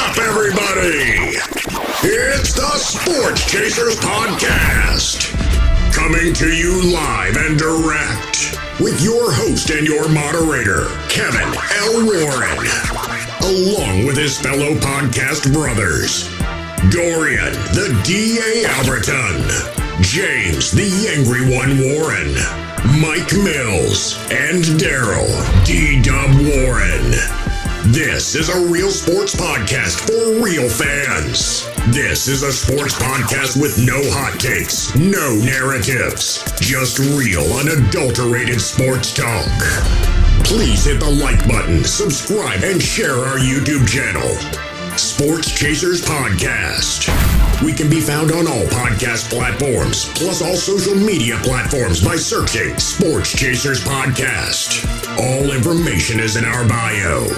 up, everybody? It's the Sports Chasers Podcast. Coming to you live and direct with your host and your moderator, Kevin L. Warren, along with his fellow podcast brothers, Dorian, the D.A. Alberton, James, the Angry One Warren, Mike Mills, and Daryl, D-Dubb Warren. This is a real sports podcast for real fans. This is a sports podcast with no hot takes, no narratives, just real, unadulterated sports talk. Please hit the like button, subscribe, and share our YouTube channel. Sports Chasers Podcast. We can be found on all podcast platforms, plus all social media platforms by searching Sports Chasers Podcast. All information is in our bio.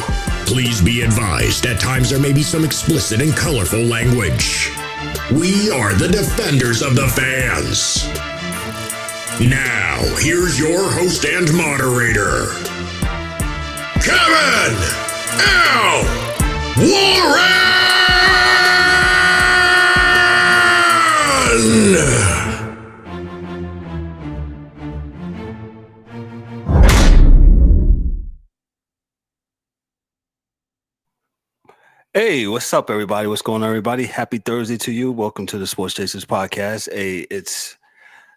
Please be advised, at times there may be some explicit and colorful language. We are the defenders of the fans. Now, here's your host and moderator, Kevin L. Warren! Hey, what's up, everybody? What's going on, everybody? Happy Thursday to you. Welcome to the Sports Chasers Podcast. Hey, it's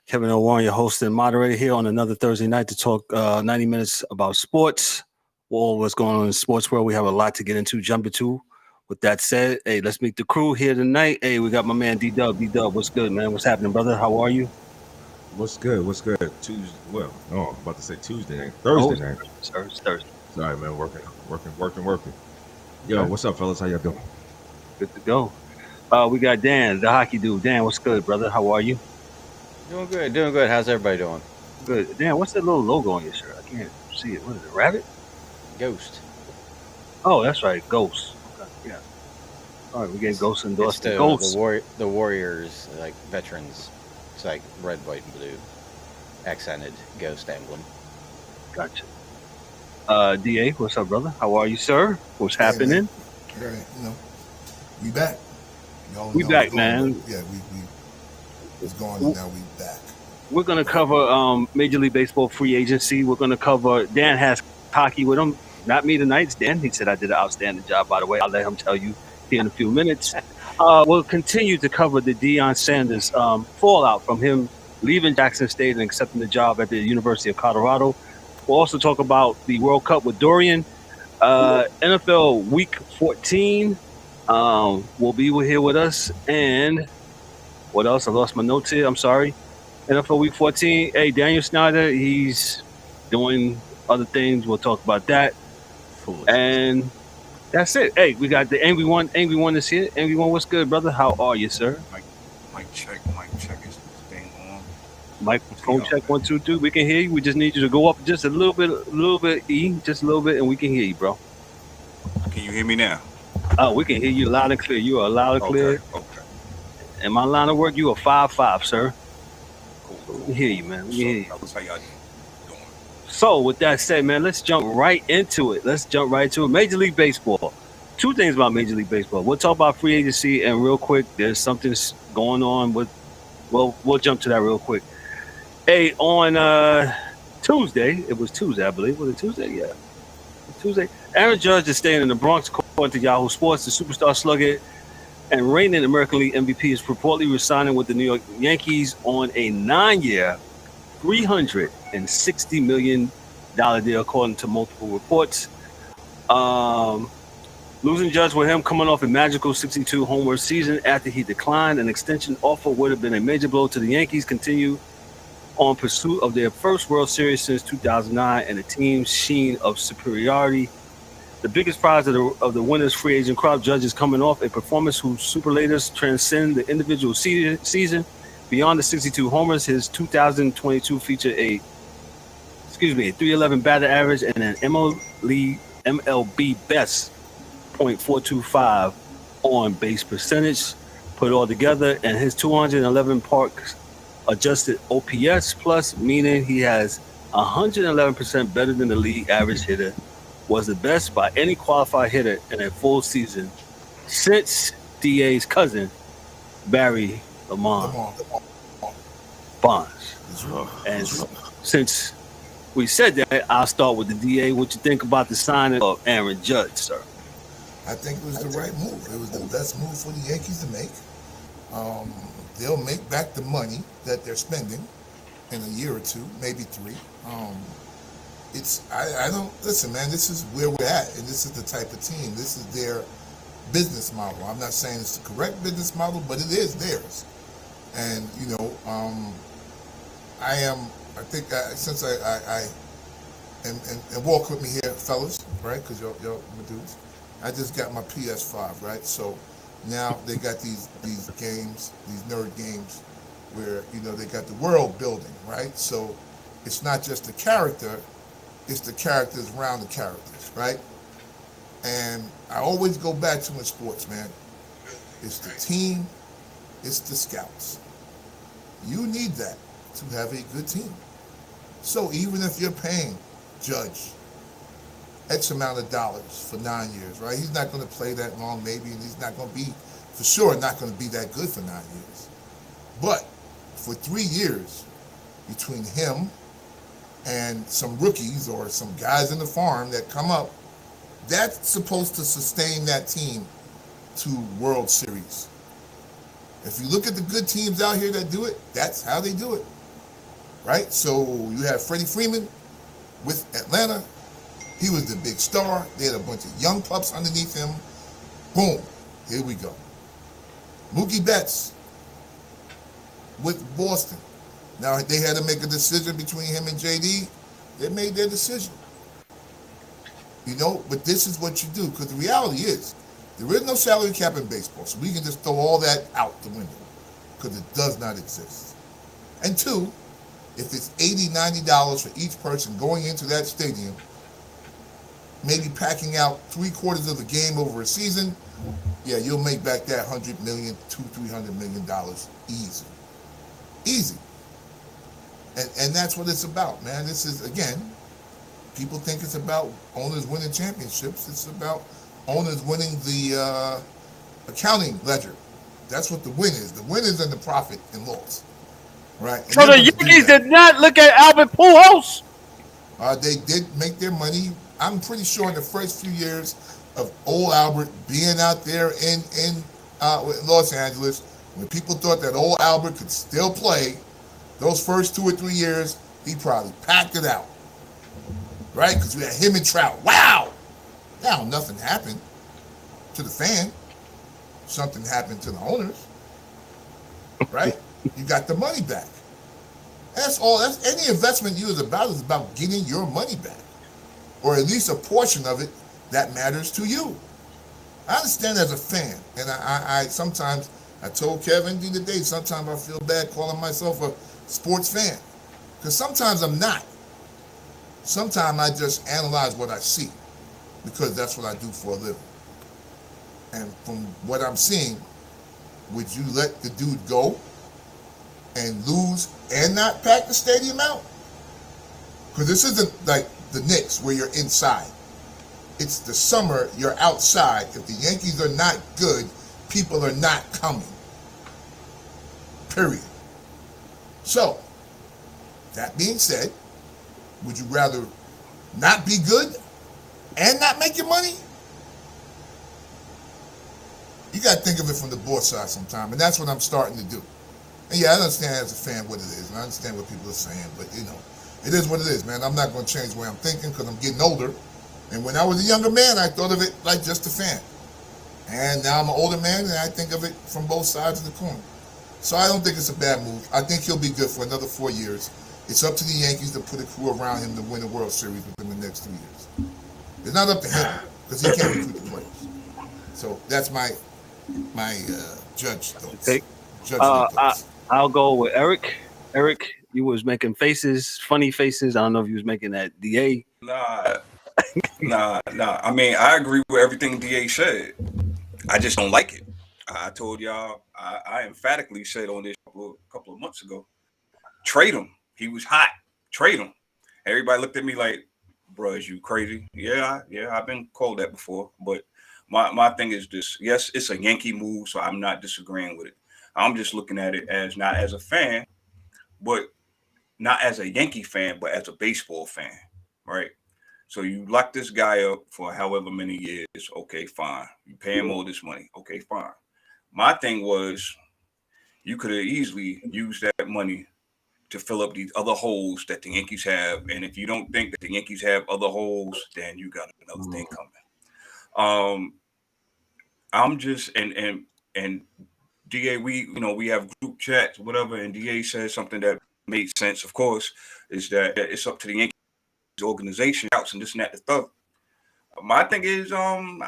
Kevin L. Warren, your host and moderator here on another Thursday night to talk 90 minutes about sports. All what's going on in the sports world. We have a lot to get into, jump into. With that said, hey, let's meet the crew here tonight. Hey, we got my man D-Dubb. D-Dubb, what's good, man? What's happening, brother? How are you? What's good? What's good? Tuesday. Well, no, I'm about to say Tuesday night. Thursday night. Sir, it's Thursday. Sorry, man. Working. Yo, what's up, fellas? How y'all doing? Good to go. We got Dan, the hockey dude. Dan, what's good, brother? How are you? Doing good. How's everybody doing? Good. Dan, what's that little logo on your shirt? I can't see it. What is it, rabbit? Ghost. Oh, that's right, Ghost. Okay, yeah. All right, we get Ghost endorsed. It's Ghost. the Warriors, like veterans. It's like red, white, and blue. Accented Ghost emblem. Gotcha. DA, what's up, brother? How are you, sir? What's happening? Man. We back. We back, man. Yeah, we was gone and now we back. We're gonna cover Major League Baseball Free Agency. We're gonna cover. Dan has hockey with him. Not me tonight. Dan. He said I did an outstanding job. By the way, I'll let him tell you here in a few minutes. We'll continue to cover the Deion Sanders fallout from him leaving Jackson State and accepting the job at the University of Colorado. We'll also talk about the World Cup with Dorian. NFL Week 14 will be here with us. And what else? I lost my notes here. I'm sorry. NFL Week 14. Hey, Daniel Snyder, he's doing other things. We'll talk about that. And that's it. Hey, we got the Angry One. Angry One is here. Angry One, what's good, brother? How are you, sir? Mic check is staying on. Microphone check 1 2 3. We can hear you. We just need you to go up just a little bit, just a little bit, and we can hear you, bro. Can you hear me now? Oh, we can hear you loud and clear. You are loud and clear. Okay. In my line of work, you are 5'5", sir. Cool. We can hear you, man. We can hear you. How y'all doing? So, with that said, man, let's jump right into it. Major League Baseball. Two things about Major League Baseball. We'll talk about free agency, and real quick, there's something going on with. Well, we'll jump to that real quick. Hey, on Tuesday, it was Tuesday, I believe. Was it Tuesday? Yeah. It was Tuesday. Aaron Judge is staying in the Bronx, according to Yahoo Sports. The superstar slugger and reigning American League MVP is reportedly resigning with the New York Yankees on a 9-year, $360 million deal, according to multiple reports. Losing Judge with him coming off a magical 62 homer season after he declined an extension offer would have been a major blow to the Yankees. Continue on pursuit of their first World Series since 2009 and the team's sheen of superiority. The biggest prize of the winner's free agent crop, Judge is coming off a performance whose superlatives transcend the individual season. Beyond the 62 homers, his 2022 featured a 311 batting average and an MLB best .425 on base percentage put all together, and his 211 park adjusted OPS plus, meaning he has 111% better than the league average hitter, was the best by any qualified hitter in a full season since DA's cousin, Barry Lamont Bonds. And since we said that, I'll start with the DA. What you think about the signing of Aaron Judge, sir? I think it was the right move. It was the best move for the Yankees to make. They'll make back the money that they're spending in a year or two, maybe 3. I don't listen, man. This is where we're at, and this is the type of team. This is their business model. I'm not saying it's the correct business model, but it is theirs. And I think since I and walk with me here, fellas, right? Because y'all my dudes. I just got my PS5, right? So now they got these games, these nerd games, where they got the world building, right? So it's not just the character, it's the characters around the characters, right? And I always go back to in sports, man. It's the team, it's the scouts. You need that to have a good team. So even if you're paying Judge X amount of dollars for 9 years, right? He's not going to play that long, maybe, and he's not going to be, for sure, not going to be that good for 9 years. But for 3 years, between him and some rookies or some guys in the farm that come up, that's supposed to sustain that team to World Series. If you look at the good teams out here that do it, that's how they do it, right? So you have Freddie Freeman with Atlanta. He was the big star. They had a bunch of young pups underneath him. Boom, here we go. Mookie Betts with Boston. Now they had to make a decision between him and JD. They made their decision. But this is what you do, because the reality is, there is no salary cap in baseball, so we can just throw all that out the window, because it does not exist. And 2, if it's $80, $90 for each person going into that stadium, maybe packing out 3/4 of the game over a season, yeah, you'll make back that $100 million, $200-300 million easy. And that's what it's about, man. This is, again, people think it's about owners winning championships. It's about owners winning the accounting ledger. That's what the win is. The win is in the profit and loss, right? And so the Yankees did not look at Albert Pujols. They did make their money. I'm pretty sure in the first few years of old Albert being out there in Los Angeles, when people thought that old Albert could still play, those first 2 or 3 years, he probably packed it out, right? Because we had him and Trout. Wow! Now nothing happened to the fan. Something happened to the owners, right? You got the money back. That's all. That's any investment is about getting your money back, or at least a portion of it that matters to you. I understand as a fan, and I sometimes, I told Kevin the other day, sometimes I feel bad calling myself a sports fan, because sometimes I'm not. Sometimes I just analyze what I see, because that's what I do for a living. And from what I'm seeing, would you let the dude go and lose and not pack the stadium out? Because this isn't like the Knicks where you're inside. It's the summer, you're outside. If the Yankees are not good, people are not coming. Period. So, that being said, would you rather not be good and not make your money? You got to think of it from the board side sometime, and that's what I'm starting to do. And yeah, I understand as a fan what it is, and I understand what people are saying, but it is what it is, man. I'm not going to change the way I'm thinking because I'm getting older. And when I was a younger man, I thought of it like just a fan. And now I'm an older man, and I think of it from both sides of the coin. So I don't think it's a bad move. I think he'll be good for another 4 years. It's up to the Yankees to put a crew around him to win a World Series within the next 2 years. It's not up to him because he can't recruit the players. So that's my judge thoughts. I'll go with Eric. Eric, you was making faces, funny faces. I don't know if you was making that DA. Nah. I mean, I agree with everything DA said. I just don't like it. I told y'all, I emphatically said on this a couple of months ago, trade him. He was hot. Trade him. Everybody looked at me like, bro, is you crazy? Yeah, I've been called that before. But my thing is this. Yes, it's a Yankee move, so I'm not disagreeing with it. I'm just looking at it as not as a fan, but not as a Yankee fan, but as a baseball fan, right? So you lock this guy up for however many years. Okay, fine. You pay him all this money. Okay, fine. My thing was you could have easily used that money to fill up these other holes that the Yankees have. And if you don't think that the Yankees have other holes, then you got another thing coming. I'm just and DA, we have group chats, whatever, and DA says something that made sense, of course, is that it's up to the Yankees organization, outs and this and that, the third. My thing is, I don't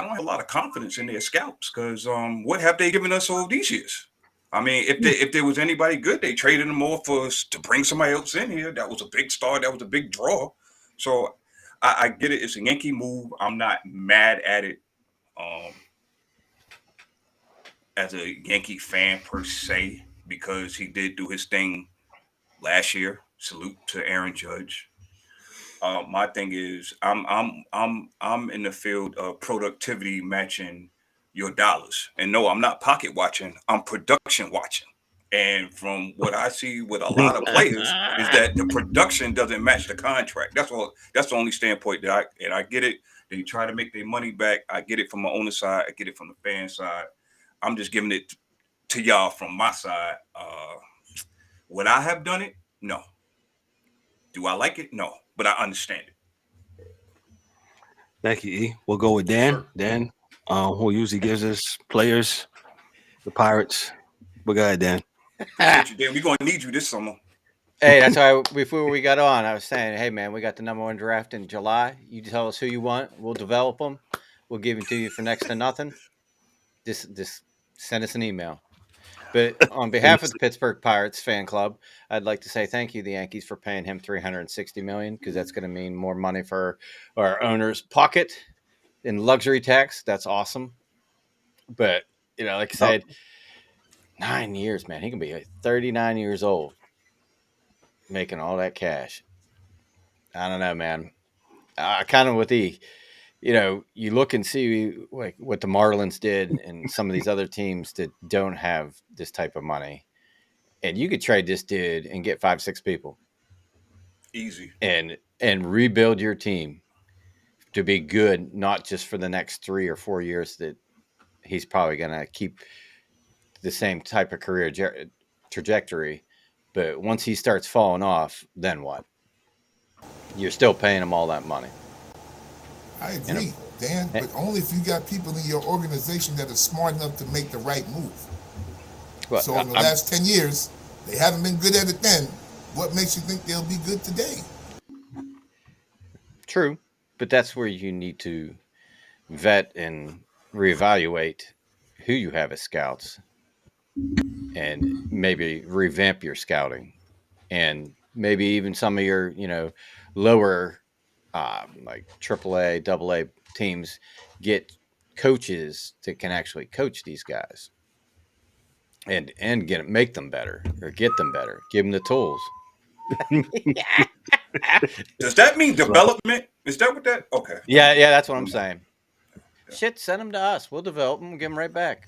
have a lot of confidence in their scouts because what have they given us all these years? I mean, if there was anybody good, they traded them all for us to bring somebody else in here. That was a big star. That was a big draw. So I get it. It's a Yankee move. I'm not mad at it as a Yankee fan per se because he did do his thing last year. Salute to Aaron Judge. My thing is, I'm in the field of productivity matching your dollars, and no, I'm not pocket watching. I'm production watching. And from what I see with a lot of players, is that the production doesn't match the contract. That's all. That's the only standpoint that I get it. They try to make their money back. I get it from the owner side. I get it from the fan side. I'm just giving it to y'all from my side. Would I have done it? No. Do I like it? No. But I understand it. Thank you, E. We'll go with Dan. Dan, who usually gives us players, the Pirates. But go ahead, Dan. We're going to need you this summer. Hey, that's why before we got on, I was saying, hey, man, we got the number 1 draft in July. You tell us who you want. We'll develop them. We'll give them to you for next to nothing. Just send us an email. But on behalf of the Pittsburgh Pirates fan club, I'd like to say thank you, the Yankees, for paying him $360 million because that's going to mean more money for our owner's pocket in luxury tax. That's awesome. But, like I said, 9 years, man. He can be 39 years old making all that cash. I don't know, man. Kind of with you look and see like what the Marlins did and some of these other teams that don't have this type of money. And you could trade this dude and get 5-6 people. Easy. And rebuild your team to be good, not just for the next 3 or 4 years that he's probably going to keep the same type of career trajectory. But once he starts falling off, then what? You're still paying him all that money. I agree, Dan, but only if you got people in your organization that are smart enough to make the right move. Well, so in the last 10 years, they haven't been good at it then. What makes you think they'll be good today? True, but that's where you need to vet and reevaluate who you have as scouts and maybe revamp your scouting and maybe even some of your, lower like AAA, AA teams get coaches that can actually coach these guys and make them better or get them better, give them the tools. Does that mean development? Is that what that? Okay. Yeah, that's what I'm saying. Yeah. Shit, send them to us. We'll develop them and give them right back.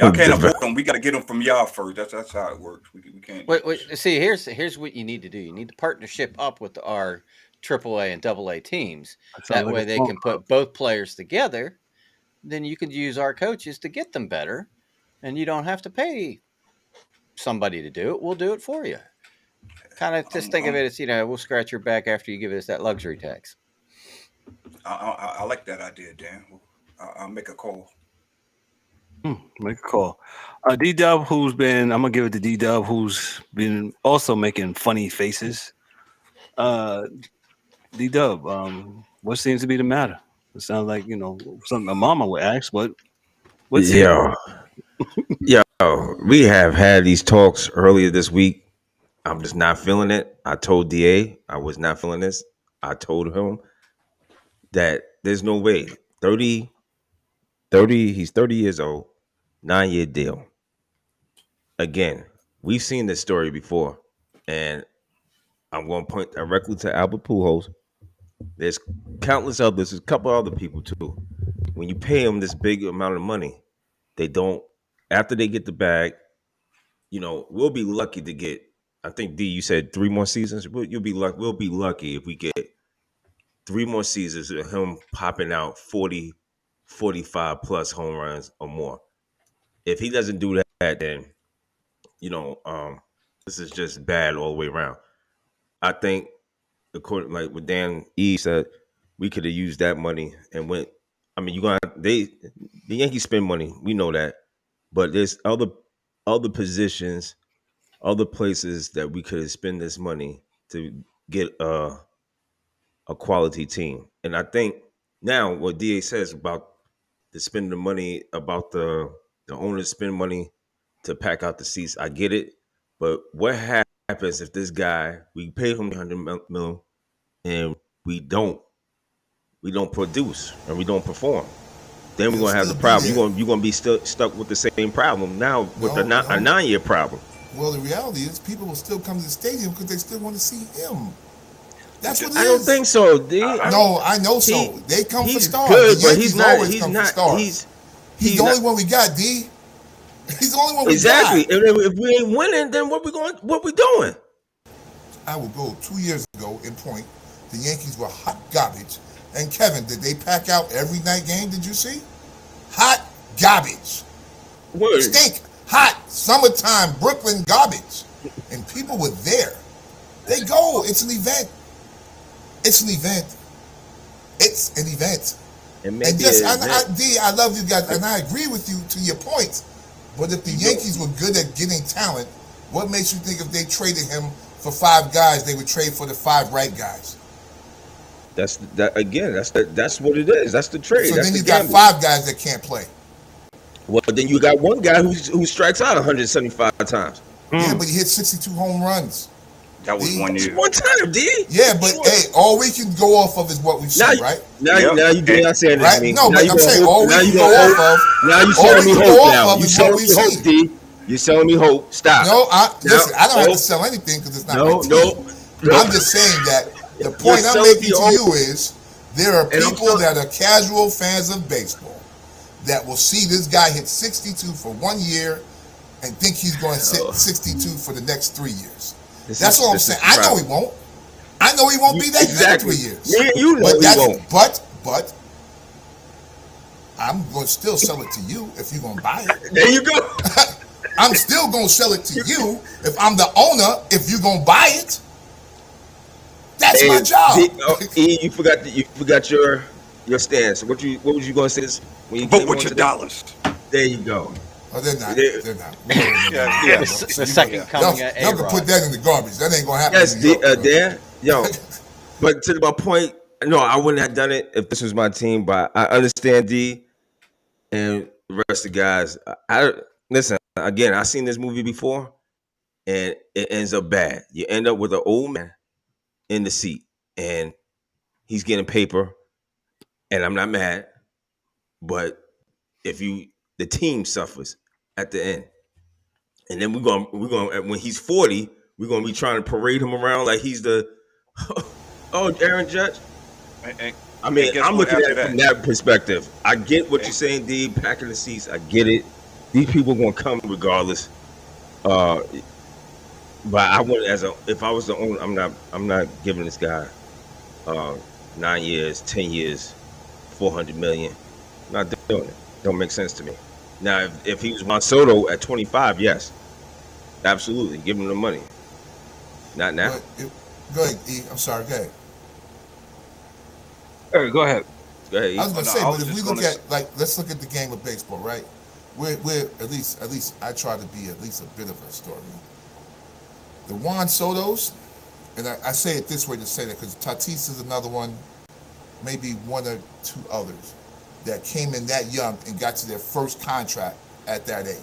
Y'all can't afford them. We got to get them from y'all first. That's how it works. We can't. Wait, see, here's what you need to do. You need to partnership up with our AAA and AA teams. That way they can put both players together. Then you could use our coaches to get them better, and you don't have to pay somebody to do it. We'll do it for you. Kind of just think of it as, we'll scratch your back after you give us that luxury tax. I like that idea, Dan. I'll make a call. Make a call. D-Dubb, I'm going to give it to D-Dubb, who's been also making funny faces. D-Dubb, what seems to be the matter? It sounds like, something my mama would ask, but what's Yo, we have had these talks earlier this week. I'm just not feeling it. I told DA I was not feeling this. I told him that there's no way. 30, he's 30 years old, 9-year deal. Again, we've seen this story before, and I'm going to point directly to Albert Pujols. There's countless others. There's a couple other people too. When you pay them this big amount of money, they don't. After they get the bag, we'll be lucky to get. I think D, you said 3 more seasons. You'll be lucky. We'll be lucky if we get 3 more seasons of him popping out 40, 45 plus home runs or more. If he doesn't do that, then this is just bad all the way around. I think, according like what Dan E said, we could have used that money and went. I mean, the Yankees spend money. We know that, but there's other positions, other places that we could have spent this money to get a quality team. And I think now what DA says about the spending the money, about the owners spend money to pack out the seats, I get it. But what happens if this guy, we pay him $100 million and we don't produce and we don't perform? Then we're gonna have the problem. You're gonna be still stuck with the same problem now with a 9-year problem. Well, the reality is people will still come to the stadium because they still want to see him. That's what it is. I don't think so, D. No, I know so. They come for stars. Good, but he's not. He's the only one we got, D. He's the only one we got. Exactly. If we ain't winning, then what we doing? I will go 2 years ago in point. The Yankees were hot garbage. And Kevin, did they pack out every night game? Did you see? Hot garbage. Word. Stink. Hot. Summertime Brooklyn garbage. And people were there. They go. It's an event. It's an event. It's an event. And just, I love you guys, and I agree with you to your points. But if the Yankees were good at getting talent, what makes you think if they traded him for 5 guys, they would trade for the 5 right guys? That's what it is. That's the trade. So that's then you the got gamble. 5 guys that can't play. Well, then you got one guy who strikes out 175 times. Yeah, but he hit 62 home runs. That was 1 year. One time, D. Yeah, but hey, all we can go off of is what we've seen, right? Now you do not say anything right? to me. No, now but I'm saying all we can go off of. Now you selling me hope. Now you selling me hope, D. You're selling me hope. Stop. No, listen. I don't have to sell anything because it's not my team. No. I'm just saying that the point I'm making to you is there are people that are casual fans of baseball that will see this guy hit 62 for 1 year and think he's going to hit 62 for the next 3 years. That's all I'm saying. I know he won't. I know he won't be that good in 3 years. Yeah, you know he won't. But I'm going to still sell it to you if you're going to buy it. There you go. I'm still going to sell it to you if I'm the owner, if you're going to buy it. That's my job. You forgot your stance. What was you going to say when you vote with your dollars? There you go. Oh, they're not. The second coming at A-Rod. Y'all can put that in the garbage. That ain't gonna happen. Yes, Dan. Yo, but to my point, no, I wouldn't have done it if this was my team. But I understand D and the rest of the guys. Listen again. I've seen this movie before, and it ends up bad. You end up with an old man in the seat, and he's getting paper. And I'm not mad, but the team suffers at the end. And then we're going when he's 40, we're going to be trying to parade him around like he's the Aaron Judge. I mean, I'm looking at it from that perspective. I get what you're saying, D, packing the seats. I get it. These people going to come regardless. But I wouldn't if I was the owner, I'm not giving this guy 9 years, 10 years, $400 million. I'm not doing it. Don't make sense to me. Now, if he was Juan Soto at 25, yes, absolutely, give him the money. Not now. Go ahead, E. I'm sorry. Go ahead. All right, go ahead. Go ahead, E. I was going to say, but if we look at let's look at the game of baseball, right? We're at least I try to be at least a bit of a historian. The Juan Sotos, and I say it this way to say that because Tatis is another one, maybe 1 or 2 others that came in that young and got to their first contract at that age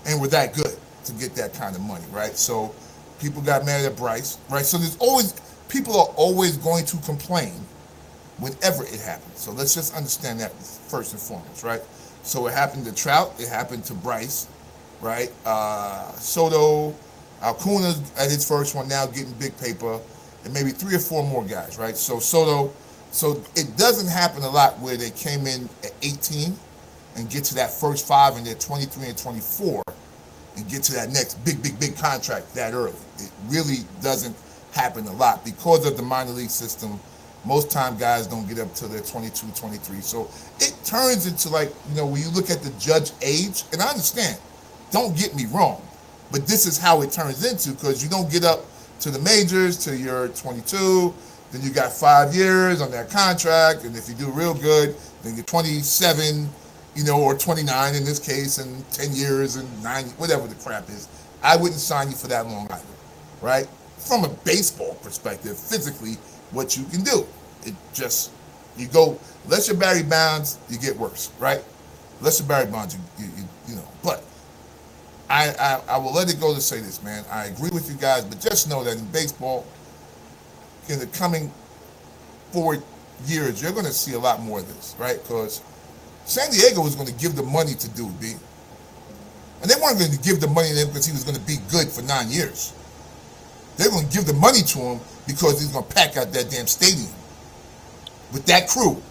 and were that good to get that kind of money, right? So people got mad at Bryce, right? So people are always going to complain whenever it happens. So let's just understand that first and foremost, right? So it happened to Trout, it happened to Bryce, right? Soto, Acuna at his first one now getting big paper. and maybe 3 or 4 more guys, right? So Soto, so it doesn't happen a lot where they came in at 18 and get to that first 5 and they're 23 and 24 and get to that next big contract that early. It really doesn't happen a lot because of the minor league system. Most time guys don't get up till they're 22, 23. So it turns into like, when you look at the Judge age, and I understand, don't get me wrong, but this is how it turns into, because you don't get up to the majors till you're 22, then you got 5 years on that contract, and if you do real good, then you're 27, or 29 in this case, and 10 years and 9, whatever the crap is. I wouldn't sign you for that long either, right? From a baseball perspective, physically, what you can do. It just, you go, unless you're Barry Bonds, you get worse, right? Unless you're Barry Bonds, you know. But I will let it go to say this, man. I agree with you guys, but just know that in baseball, in the coming 4 years, you're going to see a lot more of this, right? Because San Diego was going to give the money to do it, B. And they weren't going to give the money to him because he was going to be good for 9 years. They're going to give the money to him because he's going to pack out that damn stadium with that crew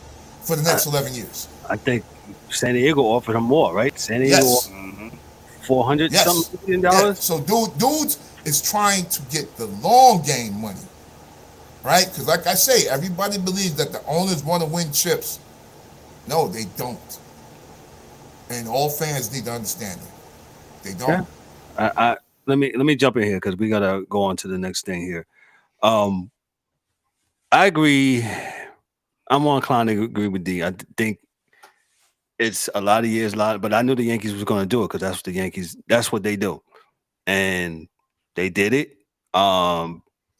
for the next 11 years. I think San Diego offered him more, right? San Diego Yes. $400 something million dollars. So dudes is trying to get the long game money, right? Because like I say, everybody believes that the owners want to win chips. No, they don't. And all fans need to understand it. They don't. Yeah. Let me jump in here because we gotta go on to the next thing here. I agree. I'm more inclined to agree with D. I think it's a lot of years, but I knew the Yankees was going to do it because that's what they do. And they did it.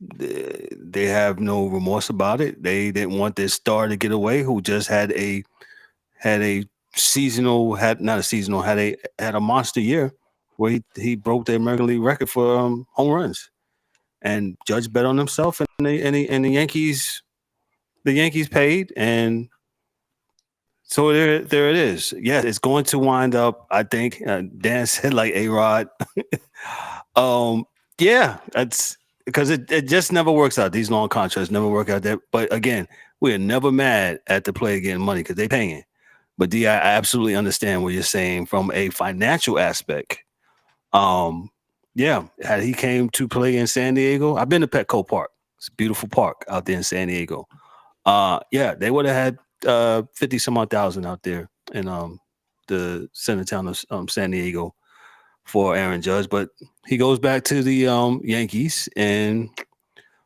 They have no remorse about it. They didn't want their star to get away, who just had a monster year where he broke the American League record for home runs. And Judge bet on himself, and the Yankees paid, and so there it is. Yes, it's going to wind up. I think Dan said like A-Rod. Yeah, that's because it just never works out. These long contracts never work out. There, but again, we are never mad at the player getting money because they're paying. But D, I absolutely understand what you're saying from a financial aspect. Yeah, had he came to play in San Diego, I've been to Petco Park. It's a beautiful park out there in San Diego. Yeah, they would have had 50 some odd thousand out there in the center town of San Diego for Aaron Judge, but he goes back to the Yankees, and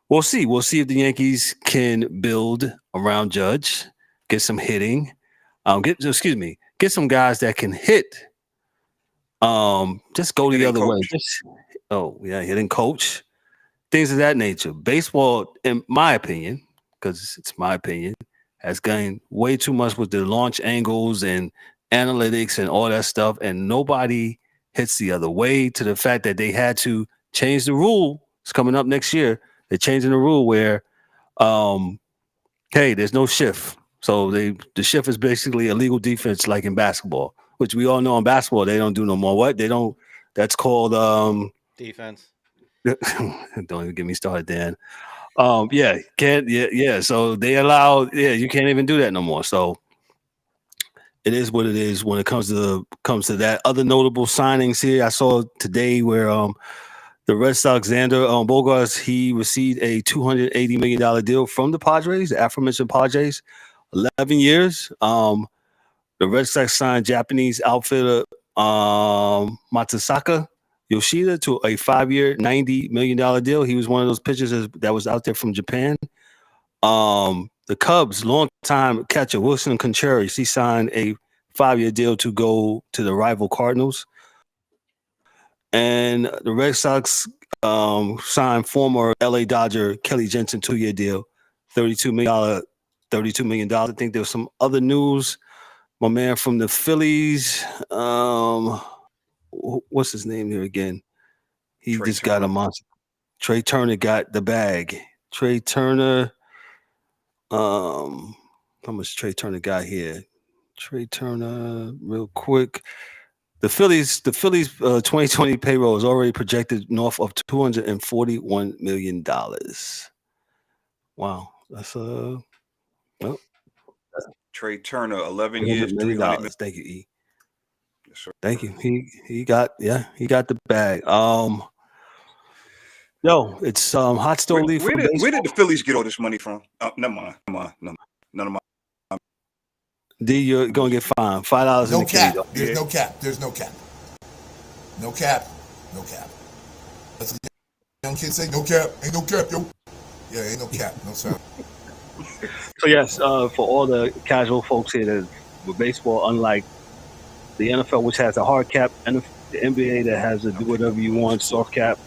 we'll see. We'll see if the Yankees can build around Judge, get some hitting, get some guys that can hit. Just go the other way. Hitting coach, things of that nature. Baseball, in my opinion, because it's my opinion, has gained way too much with the launch angles and analytics and all that stuff, and nobody hits the other way, to the fact that they had to change the rule. It's coming up next year. They're changing the rule where, hey, there's no shift. So the shift is basically illegal defense, like in basketball, which we all know in basketball they don't do no more. What they don't? That's called defense. Don't even get me started, Dan. So they allow, you can't even do that no more. So it is what it is when it comes to that. Other notable signings here I saw today where the Red Sox, Xander Bogaerts, he received a $280 million deal from the Padres, the aforementioned Padres, 11 years. The Red Sox signed Japanese outfielder Matsusaka Yoshida to a 5-year, $90 million deal. He was one of those pitchers that was out there from Japan. The Cubs, longtime catcher Wilson Contreras, he signed a 5-year deal to go to the rival Cardinals. And the Red Sox signed former LA Dodger Kelly Jensen 2-year deal, $32 million. I think there was some other news. My man from the Phillies, what's his name there again? He Trey just Turner. Got a monster. Trey Turner got the bag. Trey Turner, how much Trey Turner got here? Trey Turner, real quick. The Phillies 2020 payroll is already projected north of $241 million. Wow, that's well, Trey Turner, 11 years, many $300 million. dollars. Thank you, E. Yes, sir. Thank you. He got the bag. Yo, it's hot stove leaf Where for did baseball. the Phillies get all this money from? Never mind. None of my. D, you're gonna get fined $5 in No the cap. cage. There's no cap. There's no cap. No cap. No cap. That's what young kids say. No cap. Ain't no cap, yo. Yeah, ain't no cap. No sound. So yes, for all the casual folks here, that with baseball, unlike the NFL, which has a hard cap, and the NBA that has a do whatever you want soft cap.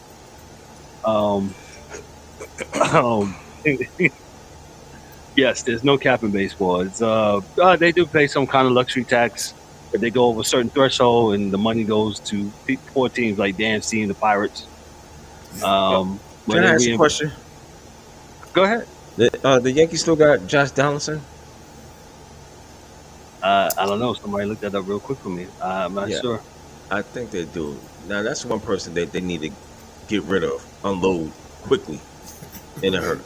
Yes, there's no cap in baseball. It's they do pay some kind of luxury tax if they go over a certain threshold, and the money goes to poor teams like Dan's team, the Pirates. Can I ask a question? Go ahead. The Yankees still got Josh Donaldson? I don't know. Somebody looked that up real quick for me. I'm not sure. I think they do. Now that's one person that they need to get rid of, unload quickly in a hurry.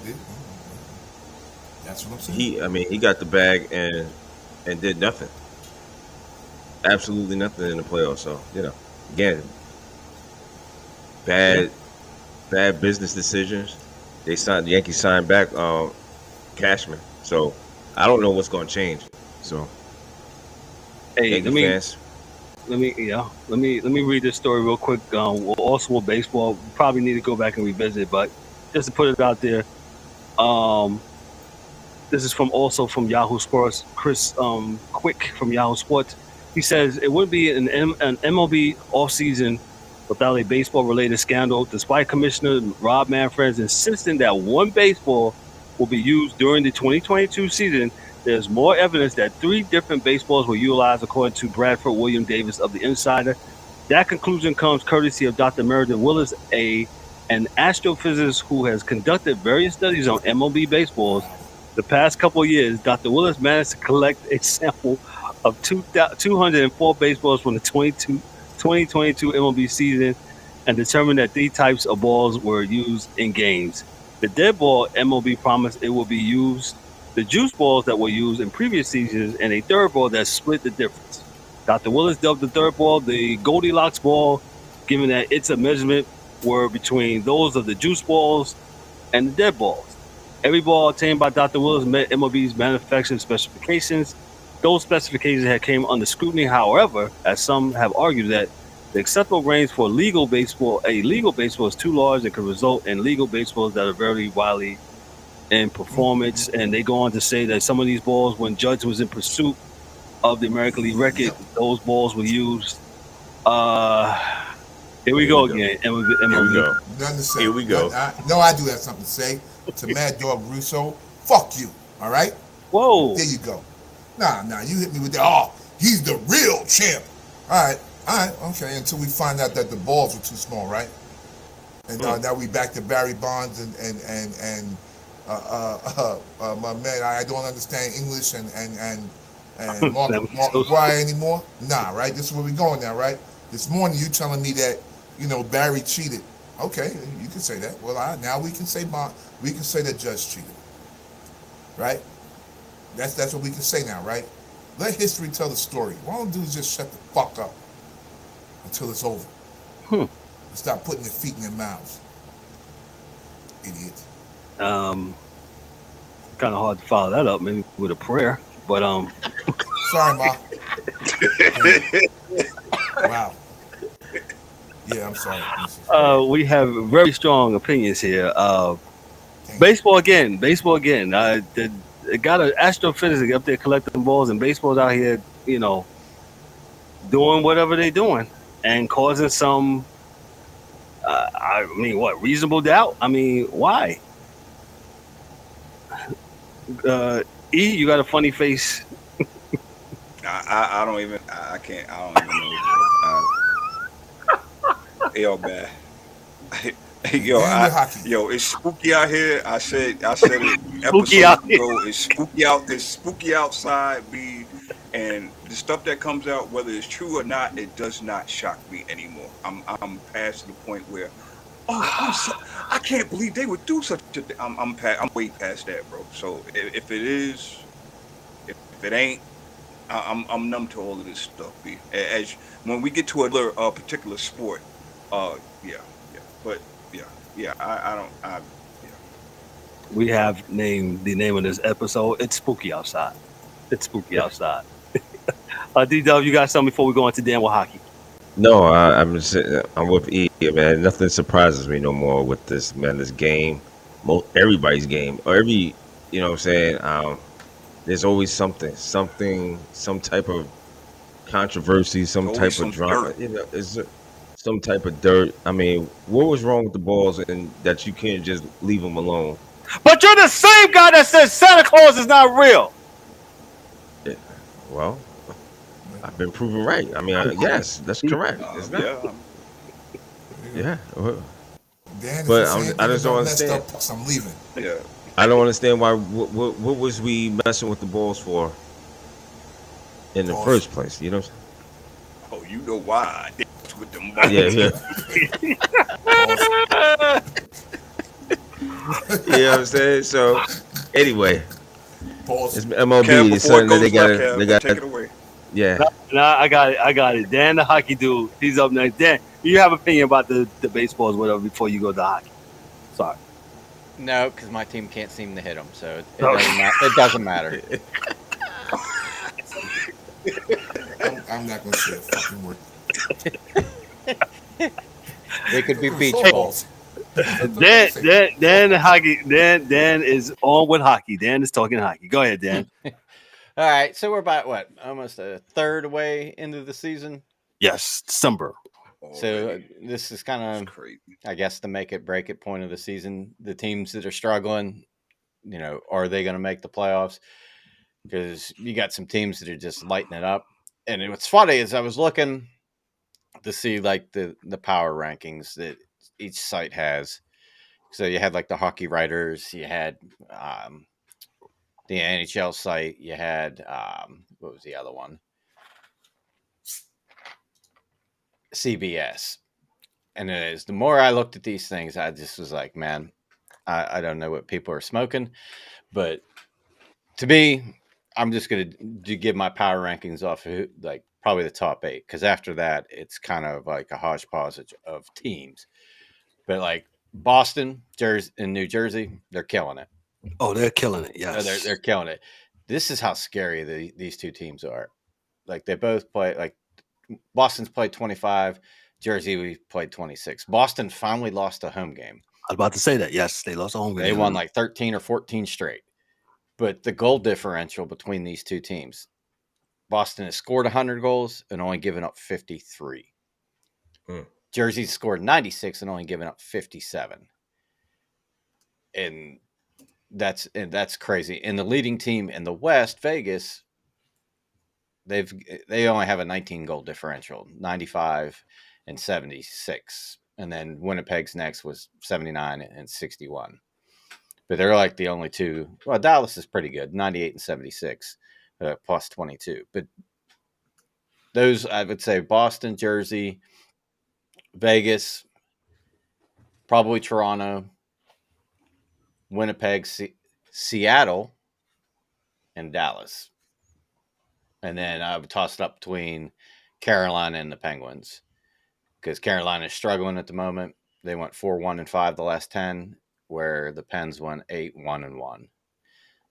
That's what I'm saying. He got the bag and did nothing. Absolutely nothing in the playoffs. So, again, bad business decisions. The Yankees signed back Cashman. So I don't know what's going to change. So, hey, Yankee fans. Let me read this story real quick. Also with baseball, we probably need to go back and revisit, but just to put it out there, this is from Yahoo Sports. Chris Quick from Yahoo Sports. He says it would be an MLB offseason without a baseball-related scandal, despite Commissioner Rob Manfred's insisting that one baseball will be used during the 2022 season. There's more evidence that 3 different baseballs were utilized, according to Bradford William Davis of The Insider. That conclusion comes courtesy of Dr. Meredith Willis, an astrophysicist who has conducted various studies on MLB baseballs. The past couple of years, Dr. Willis managed to collect a sample of 204 baseballs from the 2022 MLB season and determined that 3 types of balls were used in games. The dead ball, MLB promised it will be used, the juice balls that were used in previous seasons, and a third ball that split the difference. Dr. Willis dubbed the third ball the Goldilocks ball, given that its measurement were between those of the juice balls and the dead balls. Every ball obtained by Dr. Willis met MLB's manufacturing specifications. Those specifications had came under scrutiny, however, as some have argued that the acceptable range for a legal baseball is too large and could result in legal baseballs that are very wily in performance. And they go on to say that some of these balls, when Judge was in pursuit of the American League record, those balls were used. Here we go again. MLB. Nothing to say. Here we go. I do have something to say to Mad Dog Russo. Fuck you. All right? Whoa. There you go. Nah, you hit me with that. Oh, he's the real champ. All right, okay. Until we find out that the balls were too small, right? And now we back to Barry Bonds and my man. I don't understand English and Mark McGwire anymore. Nah, right? This is where we going now, right? This morning you telling me that Barry cheated. Okay, you can say that. Well, now we can say we can say that Judge cheated, right? That's what we can say now, right? Let history tell the story. What I don't do is just shut the fuck up until it's over. And stop putting their feet in their mouths. Idiot. Kind of hard to follow that up, maybe with a prayer, but Sorry, Ma. Wow. Yeah, I'm sorry. We have very strong opinions here. Baseball again. They got an astrophysics up there collecting balls, and baseball's out here, doing whatever they're doing and causing some, reasonable doubt? Why? E, you got a funny face. I don't even know. Yo, man. It's spooky out here. I said it Spooky out here. It's spooky out. It's spooky outside. And the stuff that comes out, whether it's true or not, it does not shock me anymore. I'm past the point where I can't believe they would do such a thing. I'm way past that, bro. So if it is, if it ain't, I'm numb to all of this stuff. B. As when we get to a particular sport, yeah, but yeah, I don't, yeah. We have named the name of this episode. It's spooky outside. It's spooky outside. D-Dubb, you got something before we go into Dan with hockey? No, I'm with E, man. Nothing surprises me no more with this, man. This game, everybody's game, or you know what I'm saying. There's always something, some type of controversy, some type of drama. Dirt. You know, some type of dirt. I mean, what was wrong with the balls and that you can't just leave them alone? But you're the same guy that says Santa Claus is not real. Yeah, well, I've been proven right. I mean, yes, that's correct. It's not. Yeah. Dan is But the same I just don't messed understand. up, so I'm leaving. Yeah. I don't understand why. What was we messing with the balls for in the first place? You know. Oh, you know why? With them balls. Yeah. You know what I'm saying? So, anyway, it's MLB. It's something that they got. Take it away. Yeah. Nah, I got it. Dan, the hockey dude, he's up next. Dan, you have an opinion about the baseballs, whatever, before you go to hockey? Sorry. No, because my team can't seem to hit them, so it doesn't matter. I'm not going to say a fucking word. They could be beach balls. Dan is on with hockey. Dan is talking hockey. Go ahead, Dan. All right, so we're about almost a third away into the season. Yes, December. So this is kind of, I guess, the make it break it point of the season. The teams that are struggling, you know, are they going to make the playoffs? Because you got some teams that are just lighting it up. And what's funny is I was looking to see like the power rankings that each site has. So you had like the hockey writers, you had the NHL site, you had what was the other one? CBS. And the more I looked at these things, I just was like, man, I don't know what people are smoking, but to me, I'm just going to give my power rankings off of like probably the top 8, because after that, it's kind of like a hodgepodge of teams. But like Boston, Jersey, and New Jersey, they're killing it. Oh, they're killing it. Yes, they're killing it. This is how scary these two teams are. Like they both play. Like Boston's played 25. Jersey, we played 26. Boston finally lost a home game. I was about to say that. Yes, they lost a home game. They won like 13 or 14 straight. But the goal differential between these two teams, Boston has scored 100 goals and only given up 53. Jersey scored 96 and only given up 57. And that's crazy. And the leading team in the West, Vegas, they only have a 19 goal differential, 95 and 76. And then Winnipeg's next was 79 and 61. But they're like the only two. Well, Dallas is pretty good, 98 and 76, plus 22. But those, I would say, Boston, Jersey, Vegas, probably Toronto, Winnipeg, Seattle, and Dallas. And then I would toss it up between Carolina and the Penguins, because Carolina is struggling at the moment. They went 4-1-5 the last 10, where the Pens went 8-1-1.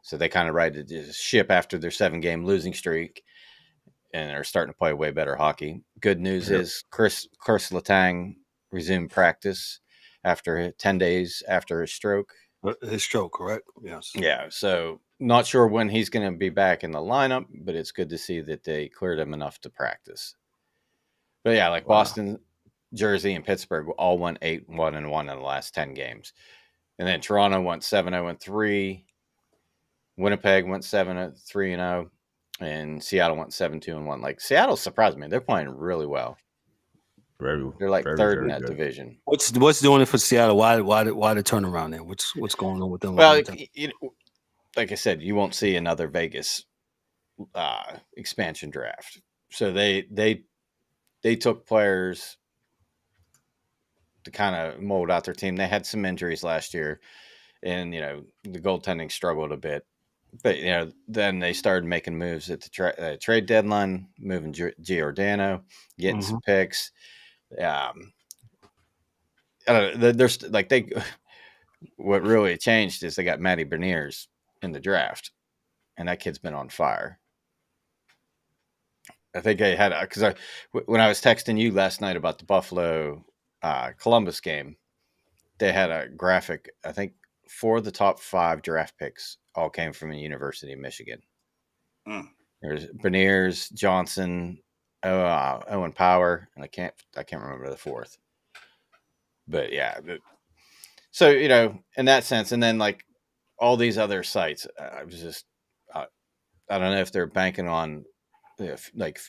So they kind of righted the ship after their 7-game losing streak, and are starting to play way better hockey. Good news is Chris Letang resumed practice after 10 days after his stroke. His stroke, correct? Yes. Yeah, so not sure when he's going to be back in the lineup, but it's good to see that they cleared him enough to practice. But yeah, like Boston, Jersey, and Pittsburgh all went 8-1-1 in the last 10 games. And then Toronto went 7-0-3. Winnipeg went 7-3-0. And Seattle went 7-2-1. Like Seattle surprised me. They're playing really well. They're like third in that division. What's doing it for Seattle? Why the turnaround there? What's going on with them? Well, like I said, you won't see another Vegas expansion draft. So they took players to kind of mold out their team. They had some injuries last year, and the goaltending struggled a bit. But then they started making moves at the trade deadline, moving Giordano, getting some picks. I don't know. There's like what really changed is they got Matty Beniers in the draft, and that kid's been on fire. I think I had because when I was texting you last night about the Buffalo Columbus game, they had a graphic. I think 4 of the top 5 draft picks all came from the University of Michigan. There's Beniers, Johnson, Owen Power, and I can't remember the 4th. But yeah, so in that sense, and then like all these other sites, I was just I don't know if they're banking on like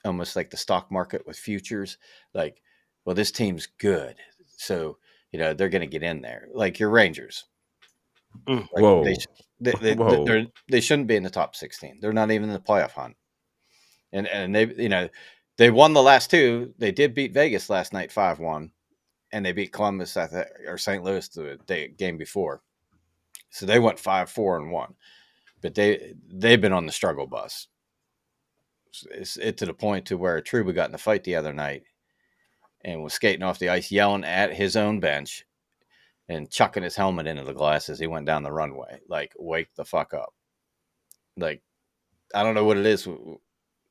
almost like the stock market with futures, like, well, this team's good, so they're going to get in there, like your Rangers. Like Whoa. They shouldn't be in the top 16. They're not even in the playoff hunt. And they won the last 2. They did beat Vegas last night 5-1, and they beat Columbus or St. Louis the game before. So they went 5-4-1. But they've been on the struggle bus. It's to the point to where Trouba got in a fight the other night and was skating off the ice, yelling at his own bench and chucking his helmet into the glass as he went down the runway. Like, wake the fuck up. Like, I don't know what it is.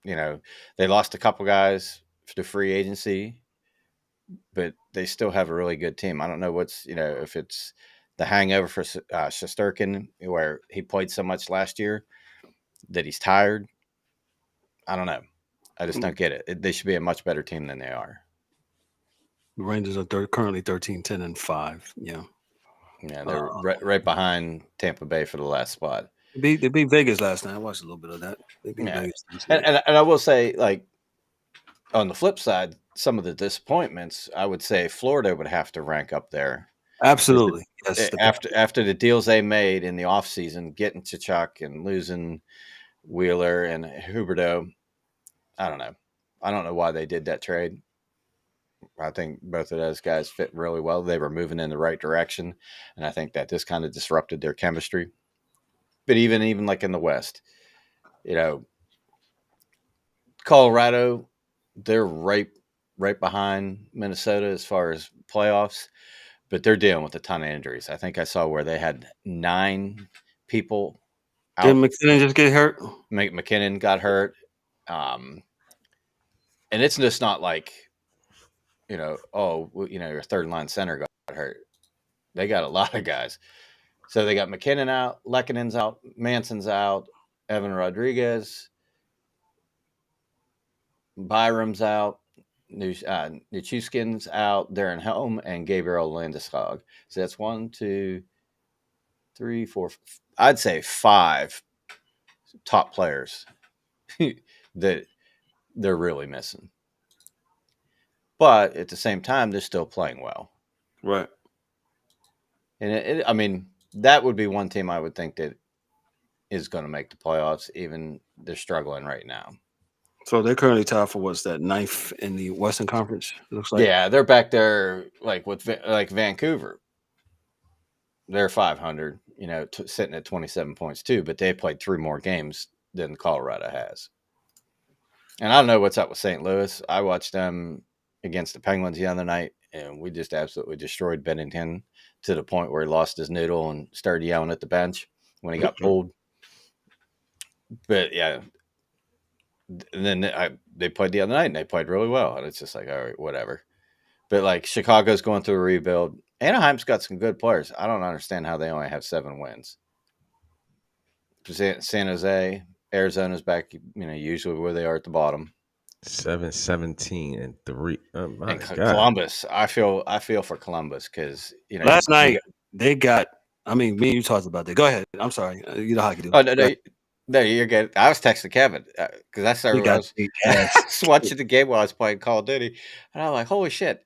They lost a couple guys to free agency, but they still have a really good team. I don't know if it's the hangover for Shesterkin, where he played so much last year that he's tired. I don't know. I just don't get it. They should be a much better team than they are. The Rangers are currently 13-10-5. Yeah. Yeah, they're right behind Tampa Bay for the last spot. They beat Vegas last night. I watched a little bit of that. They beat Vegas. And I will say, like, on the flip side, some of the disappointments, I would say Florida would have to rank up there. Absolutely. Yes. After the deals they made in the offseason, getting Tkachuk and losing Wheeler and Huberdeau, I don't know. I don't know why they did that trade. I think both of those guys fit really well. They were moving in the right direction, and I think that this kind of disrupted their chemistry. But even like in the West, Colorado, they're right behind Minnesota as far as playoffs, but they're dealing with a ton of injuries. I think I saw where they had 9 people out. Did McKinnon just get hurt? McKinnon got hurt. And it's just not like, your third line center got hurt. They got a lot of guys. So they got McKinnon out, Lekkonen's out, Manson's out, Evan Rodriguez, Byram's out, Nichushkin's out, Darren Helm, and Gabriel Landeskog. So that's 1, 2, 3, 4. I'd say 5 top players that they're really missing. But at the same time, they're still playing well. Right. And that would be one team I would think that is going to make the playoffs, even they're struggling right now. So they're currently tied for what's that, 9th in the Western Conference? It looks like. Yeah, they're back there like with Vancouver. They're 500, sitting at 27 points too, but they played 3 more games than Colorado has. And I don't know what's up with St. Louis. I watched them against the Penguins the other night, and we just absolutely destroyed Bennington to the point where he lost his noodle and started yelling at the bench when he got pulled. But yeah, and then they played the other night, and they played really well. And it's just like, all right, whatever. But like Chicago's going through a rebuild. Anaheim's got some good players. I don't understand how they only have 7 wins. San Jose, Arizona's back, usually where they are at the bottom. 7-17-3. Oh my God. Columbus, I feel for Columbus because last night they got. Me and you talked about that. Go ahead. I'm sorry. You know how I can do. Oh no, you're good. I was texting Kevin because I was watching the game while I was playing Call of Duty, and I'm like, holy shit,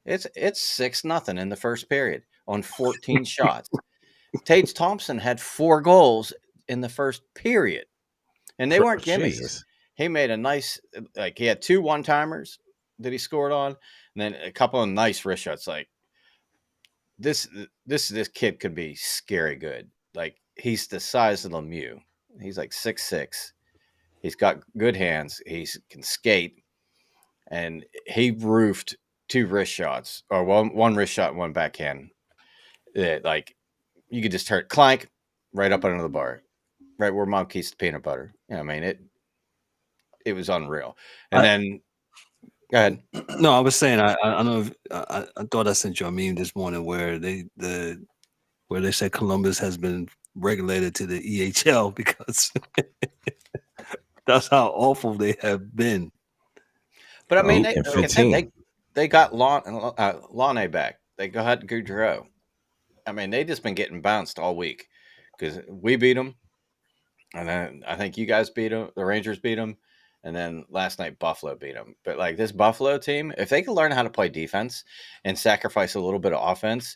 it's 6-0 in the first period on 14 shots. Tates Thompson had 4 goals in the first period, and they weren't gimmies. He made a nice, he had 2 one-timers that he scored on, and then a couple of nice wrist shots. Like this kid could be scary good. Like he's the size of Lemieux. He's like 6'6". He's got good hands. He can skate, and he roofed 2 wrist shots, or one wrist shot and one backhand. That like you could just turn clank right up under the bar, right where Mom keeps the peanut butter. I mean it was unreal. And then go ahead. No, I was saying I know I thought I sent you a meme this morning where they said Columbus has been regulated to the EHL because that's how awful they have been. But I mean, and like I said, they got Laune back. They got Goudreau. I mean, they just been getting bounced all week because we beat them, and then I think you guys beat them. The Rangers beat them, and then last night Buffalo beat them. But like this Buffalo team, if they can learn how to play defense and sacrifice a little bit of offense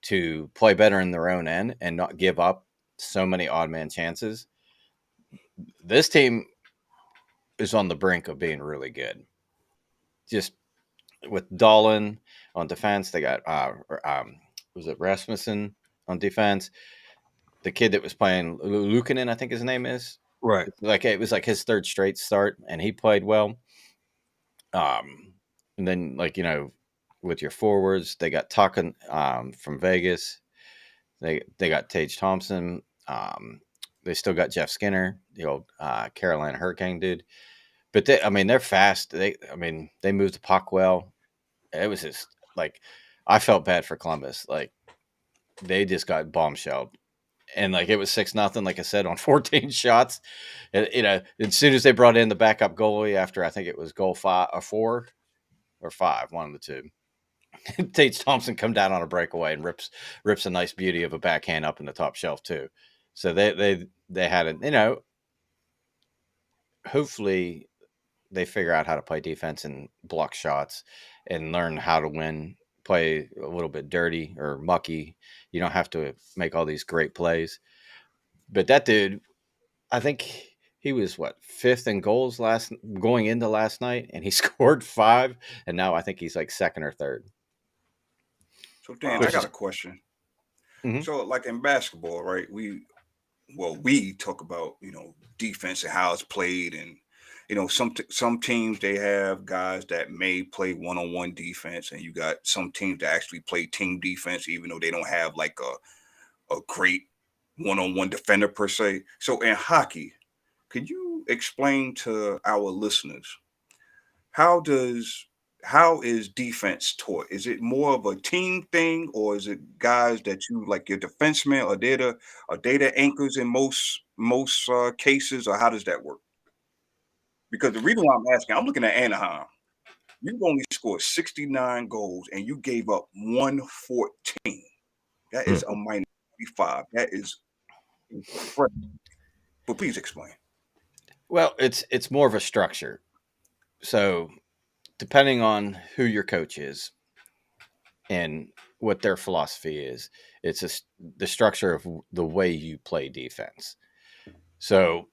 to play better in their own end and not give up so many odd man chances, this team is on the brink of being really good. Just with Dolan on defense, they got was it Rasmussen on defense? The kid that was playing Luukkonen, I think his name is. Right. Like it was like his 3rd straight start, and he played well. And then with your forwards, they got Tucken from Vegas. They got Tage Thompson. They still got Jeff Skinner, the old Carolina Hurricane dude. But they're fast. They moved the puck well. It was just like I felt bad for Columbus. Like they just got bombshelled, and like it was 6-0. Like I said, on 14 shots. And, as soon as they brought in the backup goalie after I think it was goal 4 or 5, one of the two. Tage Thompson come down on a breakaway and rips a nice beauty of a backhand up in the top shelf too. So they had it. Hopefully they figure out how to play defense and block shots and learn how to win, play a little bit dirty or mucky. You don't have to make all these great plays. But that dude, I think he was 5th in goals going into last night, and he scored 5, and now I think he's like 2nd or 3rd. So Dan, I got a question. Mm-hmm. So like in basketball, right? We talk about, defense and how it's played, and some teams, they have guys that may play one-on-one defense, and you got some teams that actually play team defense, even though they don't have like a great one-on-one defender per se. So in hockey, could you explain to our listeners how is defense taught? Is it more of a team thing, or is it guys that you like your defensemen or data anchors in most cases, or how does that work? Because the reason why I'm asking, I'm looking at Anaheim. You only scored 69 goals and you gave up 114. That is a minus 35. That is incredible. But please explain. Well, it's more of a structure. So depending on who your coach is and what their philosophy is, it's the structure of the way you play defense. So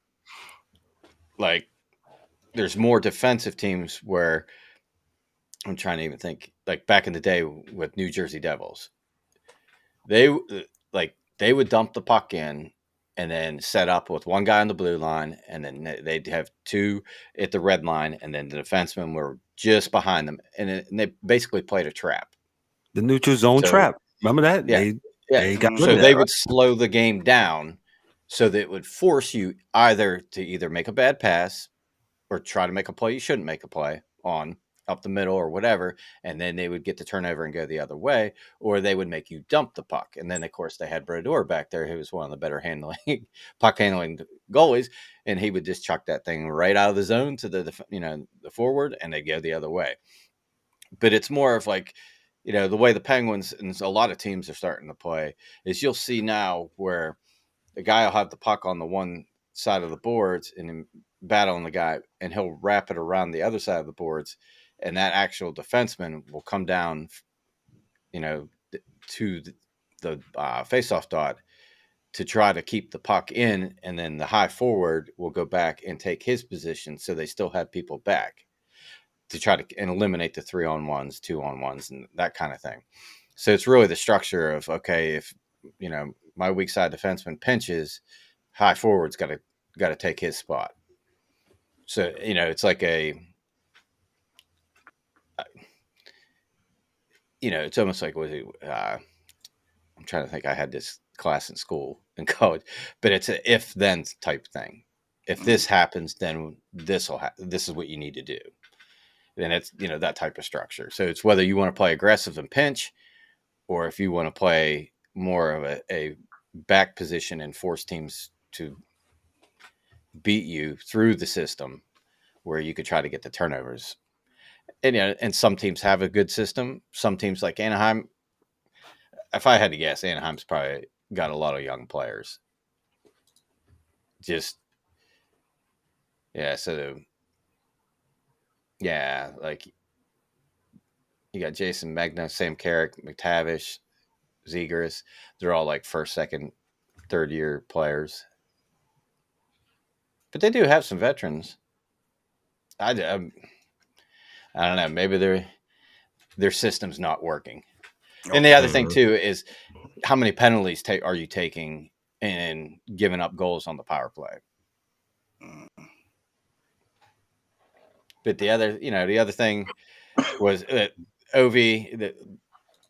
like there's more defensive teams where I'm trying to even think, like back in the day with New Jersey Devils, they would dump the puck in and then set up with one guy on the blue line, and then they'd have 2 at the red line, and then the defensemen were just behind them, and they basically played a trap. The neutral zone trap. Remember that? Yeah. They got so they would slow the game down so that it would force you to either make a bad pass or try to make a play you shouldn't make a play on up the middle or whatever, and then they would get the turnover and go the other way, or they would make you dump the puck. And then, of course, they had Brodeur back there, who was one of the better puck handling goalies, and he would just chuck that thing right out of the zone to the forward, and they'd go the other way. But it's more of like, the way the Penguins and a lot of teams are starting to play is you'll see now where the guy will have the puck on the one side of the boards and battling the guy, and he'll wrap it around the other side of the boards, and that actual defenseman will come down, to the face-off dot to try to keep the puck in, and then the high forward will go back and take his position, so they still have people back. to try to eliminate the 3-on-1s, 2-on-1s, and that kind of thing. So it's really the structure of, okay, if my weak side defenseman pinches, high forward's got to take his spot. So it's like it's almost like I'm trying to think. I had this class in school in college, but it's a if then type thing. If this happens, then this will happen. This is what you need to do. Then it's that type of structure. So it's whether you want to play aggressive and pinch, or if you want to play more of a back position and force teams to beat you through the system, where you could try to get the turnovers. And some teams have a good system. Some teams like Anaheim, if I had to guess, Anaheim's probably got a lot of young players. Just, yeah. So, yeah, like you got Jason Magna, Sam Carrick, McTavish, Zegras. They're all like first, second, third year players. But they do have some veterans. I don't know. Maybe their system's not working. And the other thing too is how many penalties are you taking and giving up goals on the power play? But the other thing was Ovi.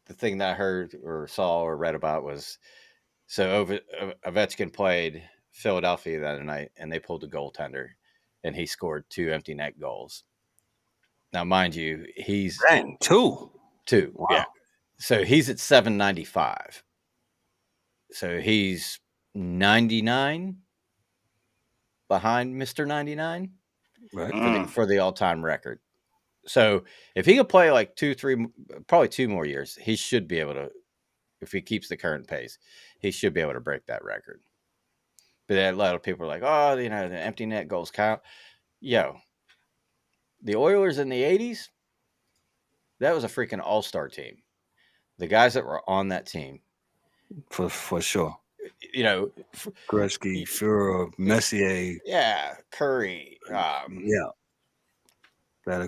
The thing that I heard or saw or read about was Ovechkin played Philadelphia the other night and they pulled the goaltender and he scored 2 empty net goals. Now, mind you, he's two. Wow. Yeah. So he's at 795. So he's 99 behind Mr. 99 for the all-time record. So if he could play like 2, 3, probably 2 more years, he should be able to, if he keeps the current pace, he should be able to break that record. But a lot of people are like, oh, the empty net goals count. Yo, the Oilers in the 80s, that was a freaking all-star team. The guys that were on that team. For sure. Gretzky, Führer, Messier. Yeah, Curry. That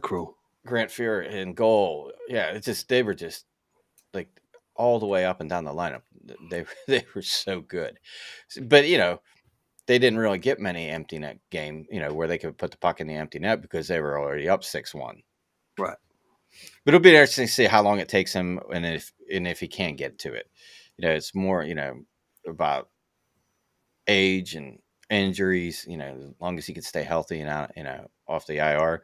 crew. Grant Fuhrer in goal. Yeah, they were just like all the way up and down the lineup. They were so good. But, they didn't really get many empty net game, where they could put the puck in the empty net because they were already up 6-1. Right. But it'll be interesting to see how long it takes him and if he can get to it. It's more, about age and injuries, as long as he can stay healthy and out, off the IR.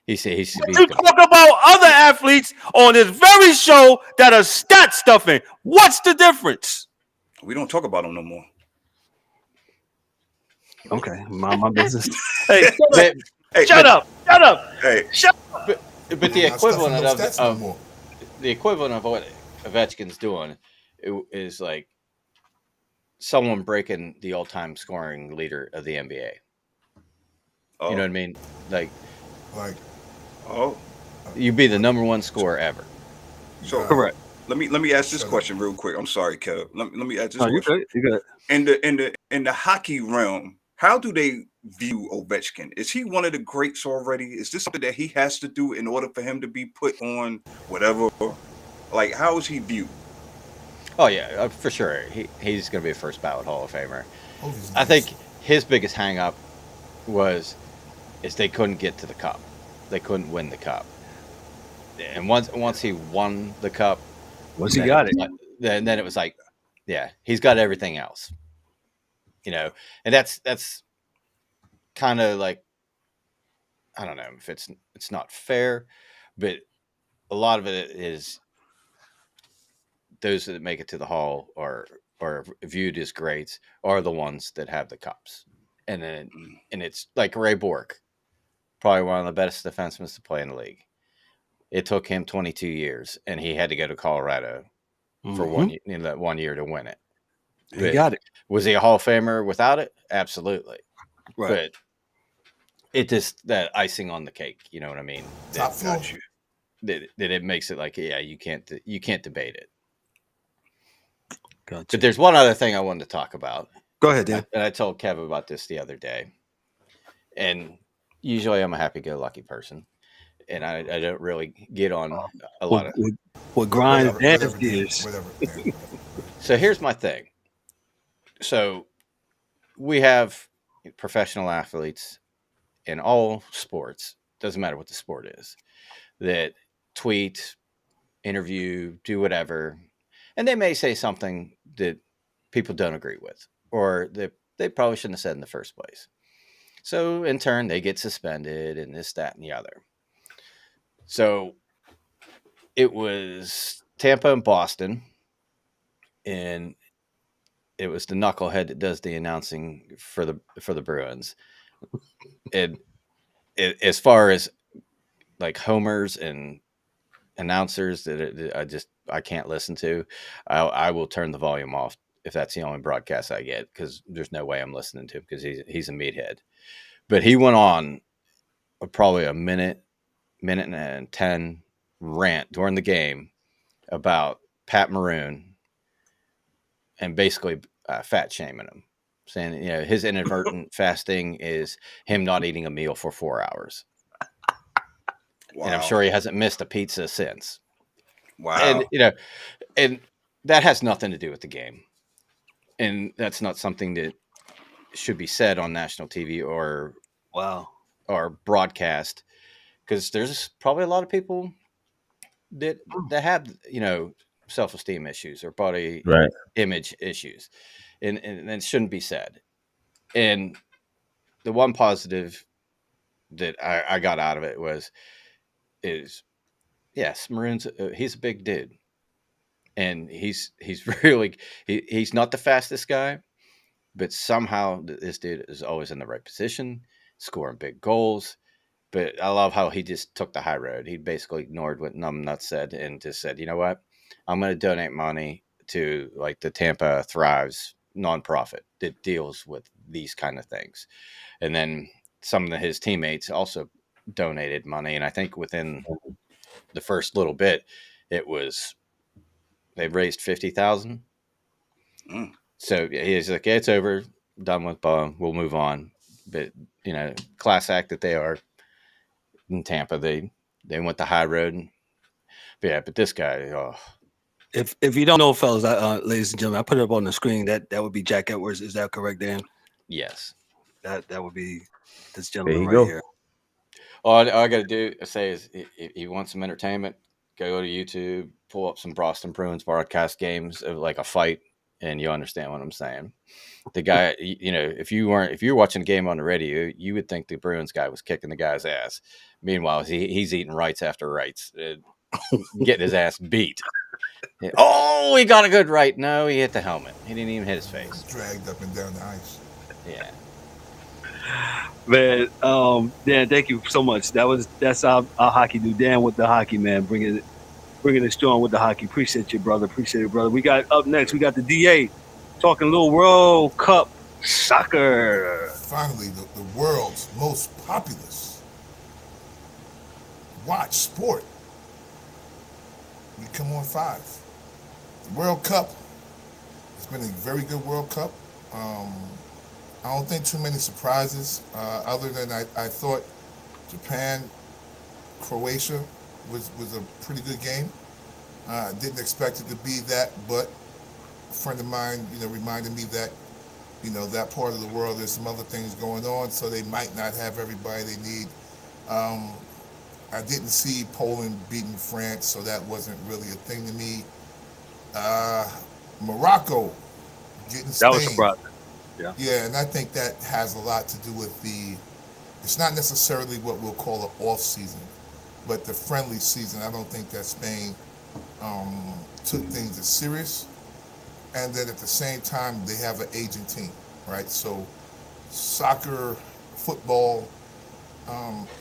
He should be. You talk about other athletes on this very show that are stat stuffing. What's the difference? We don't talk about them no more. Okay, my business. Shut up. Hey, shut up. But the equivalent of what Ovechkin's doing is like someone breaking the all-time scoring leader of the NBA. Oh. You know what I mean? Like, you'd be the number 1 scorer ever. So correct. Let me ask this question real quick. I'm sorry, Kev. Let me ask this question. You good. In the hockey realm, how do they view Ovechkin? Is he one of the greats already? Is this something that he has to do in order for him to be put on whatever? Like, how is he viewed? Oh, yeah, for sure. He's going to be a first ballot Hall of Famer. I think his biggest hang-up is they couldn't get to the cup. They couldn't win the cup. And once he won the cup, once he got it, then it was like, yeah, he's got everything else. And that's kind of like, I don't know if it's not fair, but a lot of it is those that make it to the Hall are viewed as greats are the ones that have the cups. And it's like Ray Bourque, probably one of the best defensemen to play in the league. It took him 22 years, and he had to go to Colorado for 1 year to win it. He got it. Was he a Hall of Famer without it? Absolutely. Right. But it just that icing on the cake. You know what I mean? Top floor. That it makes it like, yeah, you can't debate it. Gotcha. But there's one other thing I wanted to talk about. Go ahead, Dan. And I told Kev about this the other day. And usually I'm a happy-go-lucky person. and I don't really get on a lot of. What grinds Dan's Dan, gears. whatever. Dan. So here's my thing. So we have professional athletes in all sports, doesn't matter what the sport is, that tweet, interview, do whatever, and they may say something that people don't agree with, or that they probably shouldn't have said in the first place. So in turn, they get suspended and this, that, and the other. So it was Tampa and Boston, and it was the knucklehead that does the announcing for the Bruins. And as far as like homers and announcers that I can't listen to, I will turn the volume off if that's the only broadcast I get, because there's no way I'm listening to him, because he's a meathead. But he went on probably a minute and 10 rant during the game about Pat Maroon, and basically fat shaming him, saying, his inadvertent fasting is him not eating a meal for 4 hours. Wow. And I'm sure he hasn't missed a pizza since. Wow. And, and that has nothing to do with the game. And that's not something that should be said on national TV or broadcast, because there's probably a lot of people that have, self-esteem issues or body image issues, and it shouldn't be said. And the one positive that I got out of it is yes, Maroon's he's a big dude, and he's really he's not the fastest guy, but somehow this dude is always in the right position, scoring big goals. But I love how he just took the high road. He basically ignored what Numbnuts said and just said, you know what, I'm going to donate money to like the Tampa Thrives nonprofit that deals with these kind of things. And then some of his teammates also donated money. And I think within the first little bit, they raised $50,000. So he's like, it's over, done with, we'll move on. But, class act that they are in Tampa, they went the high road. But this guy, If you don't know, fellas, ladies and gentlemen, I put it up on the screen. That would be Jack Edwards. Is that correct, Dan? Yes. That would be this gentleman There right you go. here. All I got to say is, if you want some entertainment, go to YouTube, pull up some Boston Bruins broadcast games of like a fight, and you understand what I'm saying. The guy, if you were watching a game on the radio, you would think the Bruins guy was kicking the guy's ass. Meanwhile, he's eating rights after rights, getting his ass beat. Oh, he got a good right. No, he hit the helmet. He didn't even hit his face. Dragged up and down the ice. Yeah. Man, Dan, thank you so much. That's our hockey dude, Dan, with the hockey, man, bringing it strong with the hockey. Appreciate you, brother. We got up next. We got the DA talking a little World Cup soccer. Finally, the world's most populous watch sport. We come on 5. The World Cup. It's been a very good World Cup. I don't think too many surprises, other than I thought Japan, Croatia was a pretty good game. Didn't expect it to be that, but a friend of mine, reminded me that, that part of the world, there's some other things going on, so they might not have everybody they need. I didn't see Poland beating France, so that wasn't really a thing to me. Morocco getting Spain. That was surprising. Yeah, and I think that has a lot to do with it's not necessarily what we'll call an off season, but the friendly season. I don't think that Spain took things as serious. And then at the same time, they have an aging team, right? So soccer, football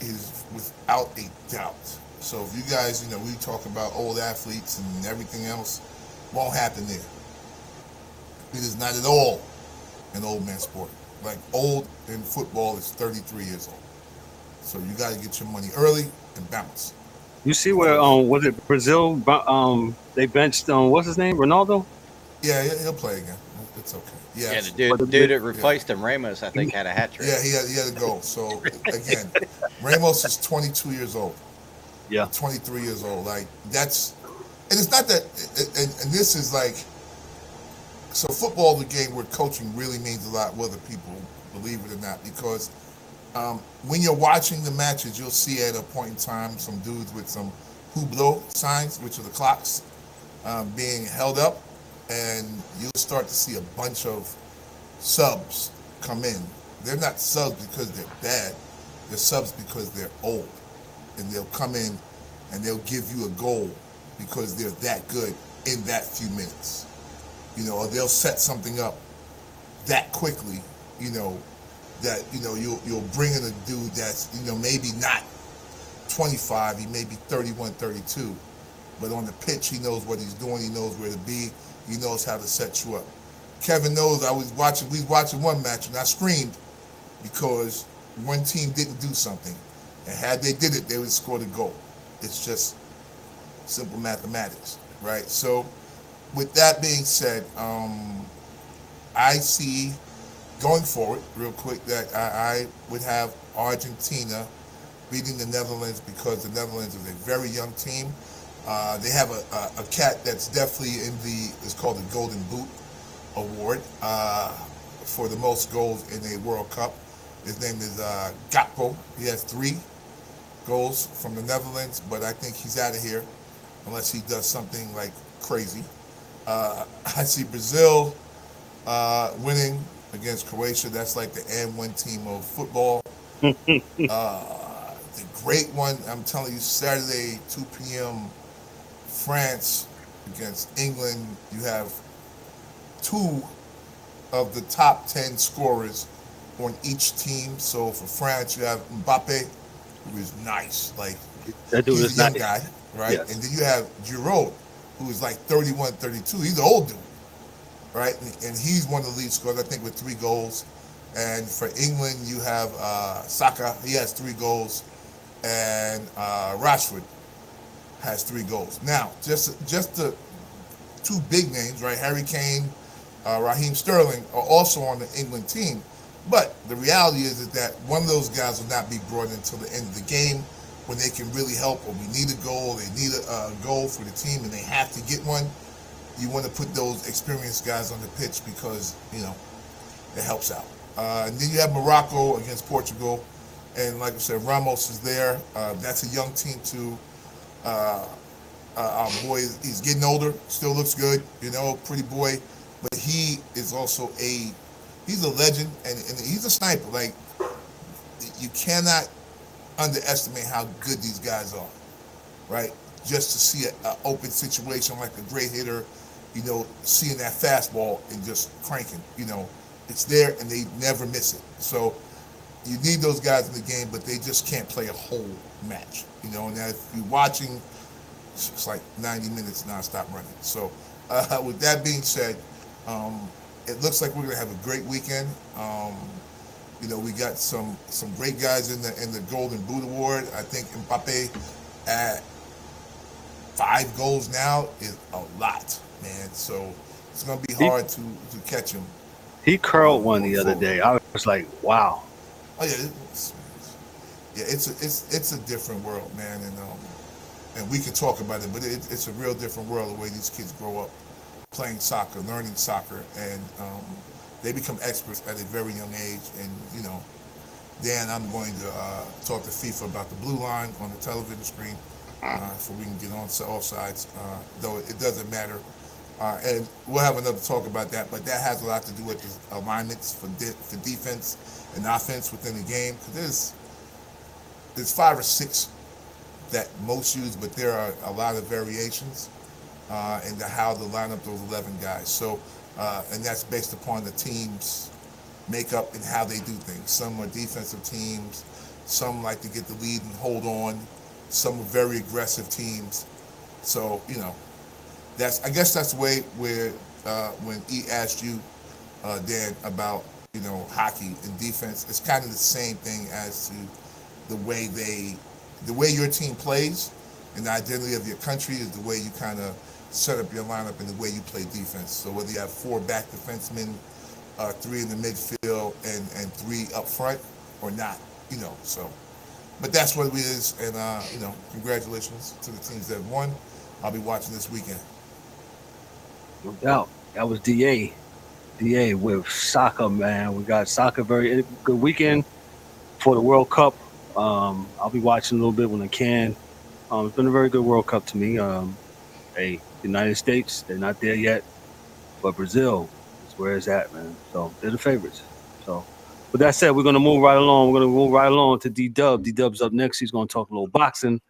is without a doubt. So if you guys, we talk about old athletes and everything else, won't happen there. It is not at all an old man sport. Like, old in football is 33 years old. So you got to get your money early and bounce. You see where was it Brazil? They benched what's his name, Ronaldo? Yeah, he'll play again. It's okay. Yeah, the dude that replaced him, Ramos, I think, had a hat trick. Yeah, he had a goal. So again, Ramos is 22 years old. Yeah. 23 years old. Like that's, and it's not that, and this is like, so football is a game where coaching really means a lot, whether people believe it or not, because when you're watching the matches, you'll see at a point in time some dudes with some hublot signs, which are the clocks, being held up, and you'll start to see a bunch of subs come in. They're not subs because they're bad. They're subs because they're old, and they'll come in and they'll give you a goal because they're that good in that few minutes. Or they'll set something up that quickly, that, you'll bring in a dude that's, maybe not 25, he may be 31, 32, but on the pitch, he knows what he's doing, he knows where to be, he knows how to set you up. Kevin knows we was watching one match, and I screamed because one team didn't do something, and had they did it, they would have scored a goal. It's just simple mathematics, right? So with that being said, I see going forward, real quick, that I would have Argentina beating the Netherlands because the Netherlands is a very young team. They have a cat that's definitely it's called the Golden Boot Award for the most goals in a World Cup. His name is Gakpo. He has 3 goals from the Netherlands, but I think he's out of here unless he does something like crazy. I see Brazil winning against Croatia. That's like the N1 team of football. The great one, I'm telling you, Saturday, 2 p.m., France against England. You have 2 of the top 10 scorers on each team. So for France, you have Mbappe, who is nice. Like, that dude he's is a young nice. guy, right? Yes. And then you have Giroud, who is like 31, 32. He's an old dude, right? And he's one of the lead scorers, I think, with 3 goals. And for England, you have Saka. He has 3 goals. And Rashford has 3 goals. Now, just the 2 big names, right? Harry Kane, Raheem Sterling are also on the England team. But the reality is that one of those guys will not be brought in until the end of the game when they can really help, or we need a goal, they need a goal for the team, and they have to get one. You want to put those experienced guys on the pitch because, it helps out. And then you have Morocco against Portugal. And like I said, Ramos is there. That's a young team too. Our boy, he's getting older, still looks good, pretty boy. But he is also he's a legend, and he's a sniper. Like, you cannot underestimate how good these guys are, right? Just to see an open situation like a great hitter, seeing that fastball and just cranking, it's there and they never miss it. So you need those guys in the game, but they just can't play a whole match, and if you're watching, it's like 90 minutes nonstop running. So with that being said, it looks like we're going to have a great weekend. We got some great guys in the Golden Boot Award. I think Mbappe at 5 goals now is a lot, man. So it's going to be hard to catch him. He curled one the other day. I was like, wow. Oh yeah, it's a different world, man, and we can talk about it, but it's a real different world the way these kids grow up playing soccer, learning soccer, and they become experts at a very young age. And Dan, I'm going to talk to FIFA about the blue line on the television screen, so we can get on all sides. Though it doesn't matter, and we'll have another talk about that. But that has a lot to do with the alignments for defense and offense within the game. Because there's 5 or 6 that most use, but there are a lot of variations into how to line up those 11 guys. So, and that's based upon the team's makeup and how they do things. Some are defensive teams. Some like to get the lead and hold on. Some are very aggressive teams. So, I guess that's the way where when he asked you, Dan, about hockey and defense, it's kind of the same thing as to the way your team plays, and the identity of your country is the way you kind of set up your lineup and the way you play defense. So whether you have 4 back defensemen, 3 in the midfield, and 3 up front or not, so But that's what it is, and congratulations to the teams that won. I'll be watching this weekend. No doubt. That was DA with soccer, man. We got soccer, very good weekend for the World Cup. I'll be watching a little bit when I can. It's been a very good World Cup to me. The United States, they're not there yet, but Brazil is where it's at, man. So they're the favorites. So, with that said, we're going to move right along. We're going to move right along to D-Dubb. D-Dubb's up next. He's going to talk a little boxing.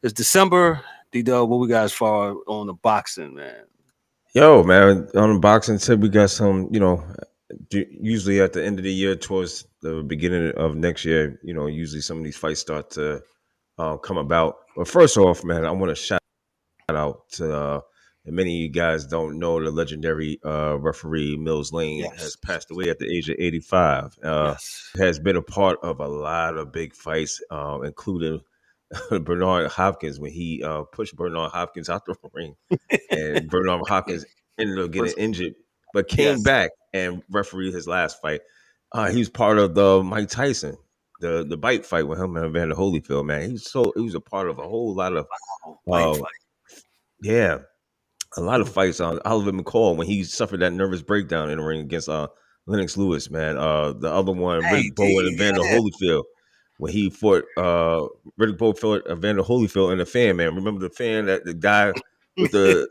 It's December. D-Dubb, what we got as far on the boxing, man? Yo, man, on the boxing tip, we got some, usually at the end of the year, towards the beginning of next year, usually some of these fights start to come about. But first off, man, I want to shout out to, and many of you guys don't know, the legendary referee Mills Lane has passed away at the age of 85. Has been a part of a lot of big fights, including Bernard Hopkins when he pushed Bernard Hopkins out the ring, and Bernard Hopkins ended up getting injured, but came back and refereed his last fight. He was part of the Mike Tyson, the bite fight with him and Evander Holyfield. Man, he was a part of a whole lot of a lot of fights on Oliver McCall when he suffered that nervous breakdown in the ring against Lennox Lewis. Man, the other one, Riddick Bowe and Evander Holyfield. When he fought Riddick Bowe fought Evander Holyfield in the fan, man. Remember the fan, that the guy with the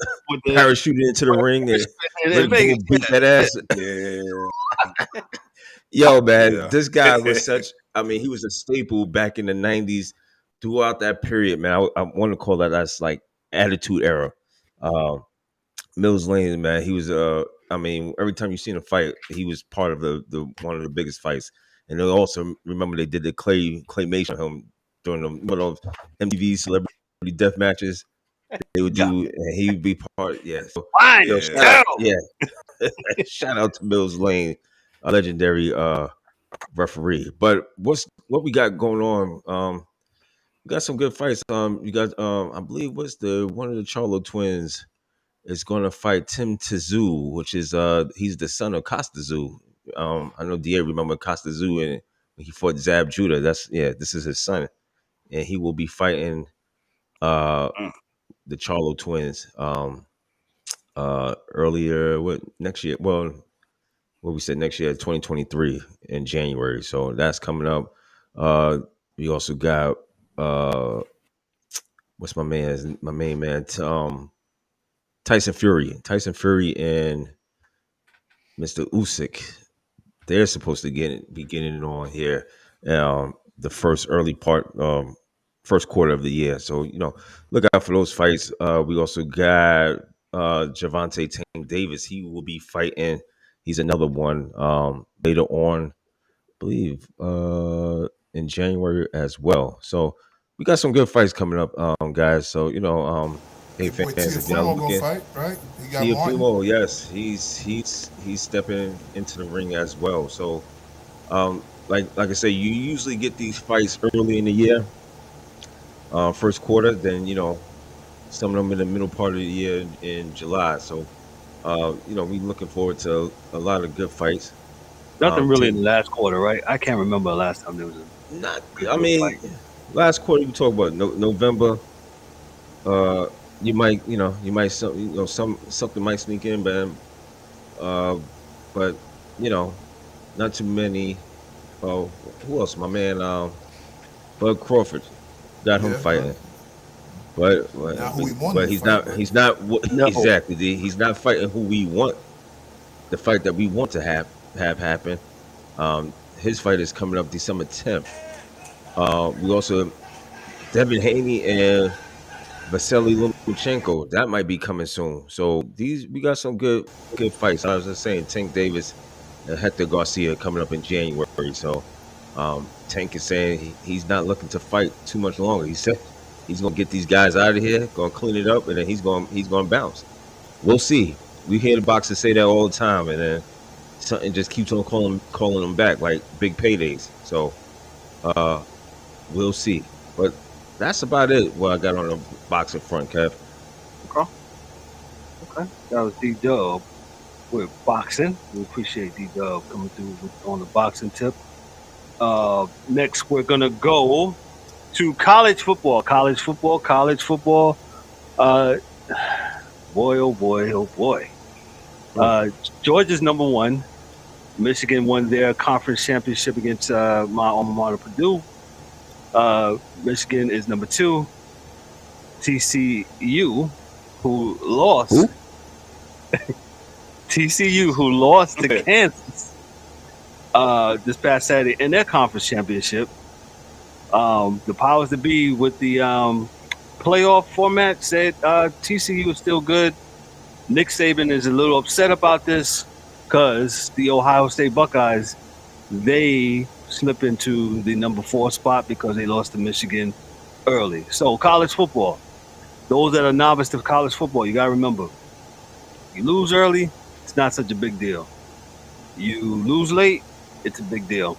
parachuted into the ring and Riddick Bowe beat that ass? Yeah. Yo, man, this guy was he was a staple back in the 90s throughout that period, man. I want to call that that's like attitude era. Mills Lane, man, he was every time you seen a fight, he was part of the one of the biggest fights. And they also remember they did the claymation of him during the of MTV celebrity death matches. They would do, and he would be part. So, shout out to Mills Lane, a legendary referee. But what we got going on? We got some good fights. You got I believe one of the Charlo twins is going to fight Tim Tszyu, which is he's the son of Costa Tszyu. I know DA remember Costa Tszyu and when he fought Zab Judah. This is his son, and he will be fighting the Charlo twins earlier next year. Well, what we said next year, 2023 in January. So that's coming up. We also got what's my main man? Tyson Fury and Mr. Usyk. They're supposed to be getting it on here the first quarter of the year. So, look out for those fights. We also got Gervonta Tank Davis. He will be fighting. He's another one later on, I believe, in January as well. So we got some good fights coming up, guys. So, hey, fans, if y'all looking, fight, right? He got Teofimo, yes, he's stepping into the ring as well. So, like I say, you usually get these fights early in the year, first quarter. Then some of them in the middle part of the year in July. So, we looking forward to a lot of good fights. Nothing really in the last quarter, right? I can't remember the last time there was fight. Last quarter you talk about November. You might something might sneak in, but not too many. Oh, who else? My man, Bud Crawford, got him fighting, but he's not exactly. He's not fighting who we want. The fight that we want to have happen. His fight is coming up December 10th. We also Devin Haney and Vasily Lomachenko, that might be coming soon. So we got some good fights. I was just saying, Tank Davis and Hector Garcia coming up in January. So Tank is saying he's not looking to fight too much longer. He said he's gonna get these guys out of here, gonna clean it up, and then he's gonna bounce. We'll see. We hear the boxers say that all the time, and then something just keeps on calling them back like big paydays. So we'll see. But that's about it. What I got on the boxing front, Kev. Okay. That was D-Dubb with boxing. We appreciate D-Dubb coming through on the boxing tip. Next, we're gonna go to college football. Boy, oh boy, oh boy. Georgia's number one. Michigan won their conference championship against my alma mater, Purdue. Michigan is number two. TCU, who lost. TCU, who lost to Kansas this past Saturday in their conference championship. The powers that be with the playoff format said TCU is still good. Nick Saban is a little upset about this because the Ohio State Buckeyes, they slip into the number 4 spot because they lost to Michigan early. So college football, those that are novice to college football, you got to remember, you lose early, it's not such a big deal. You lose late, it's a big deal.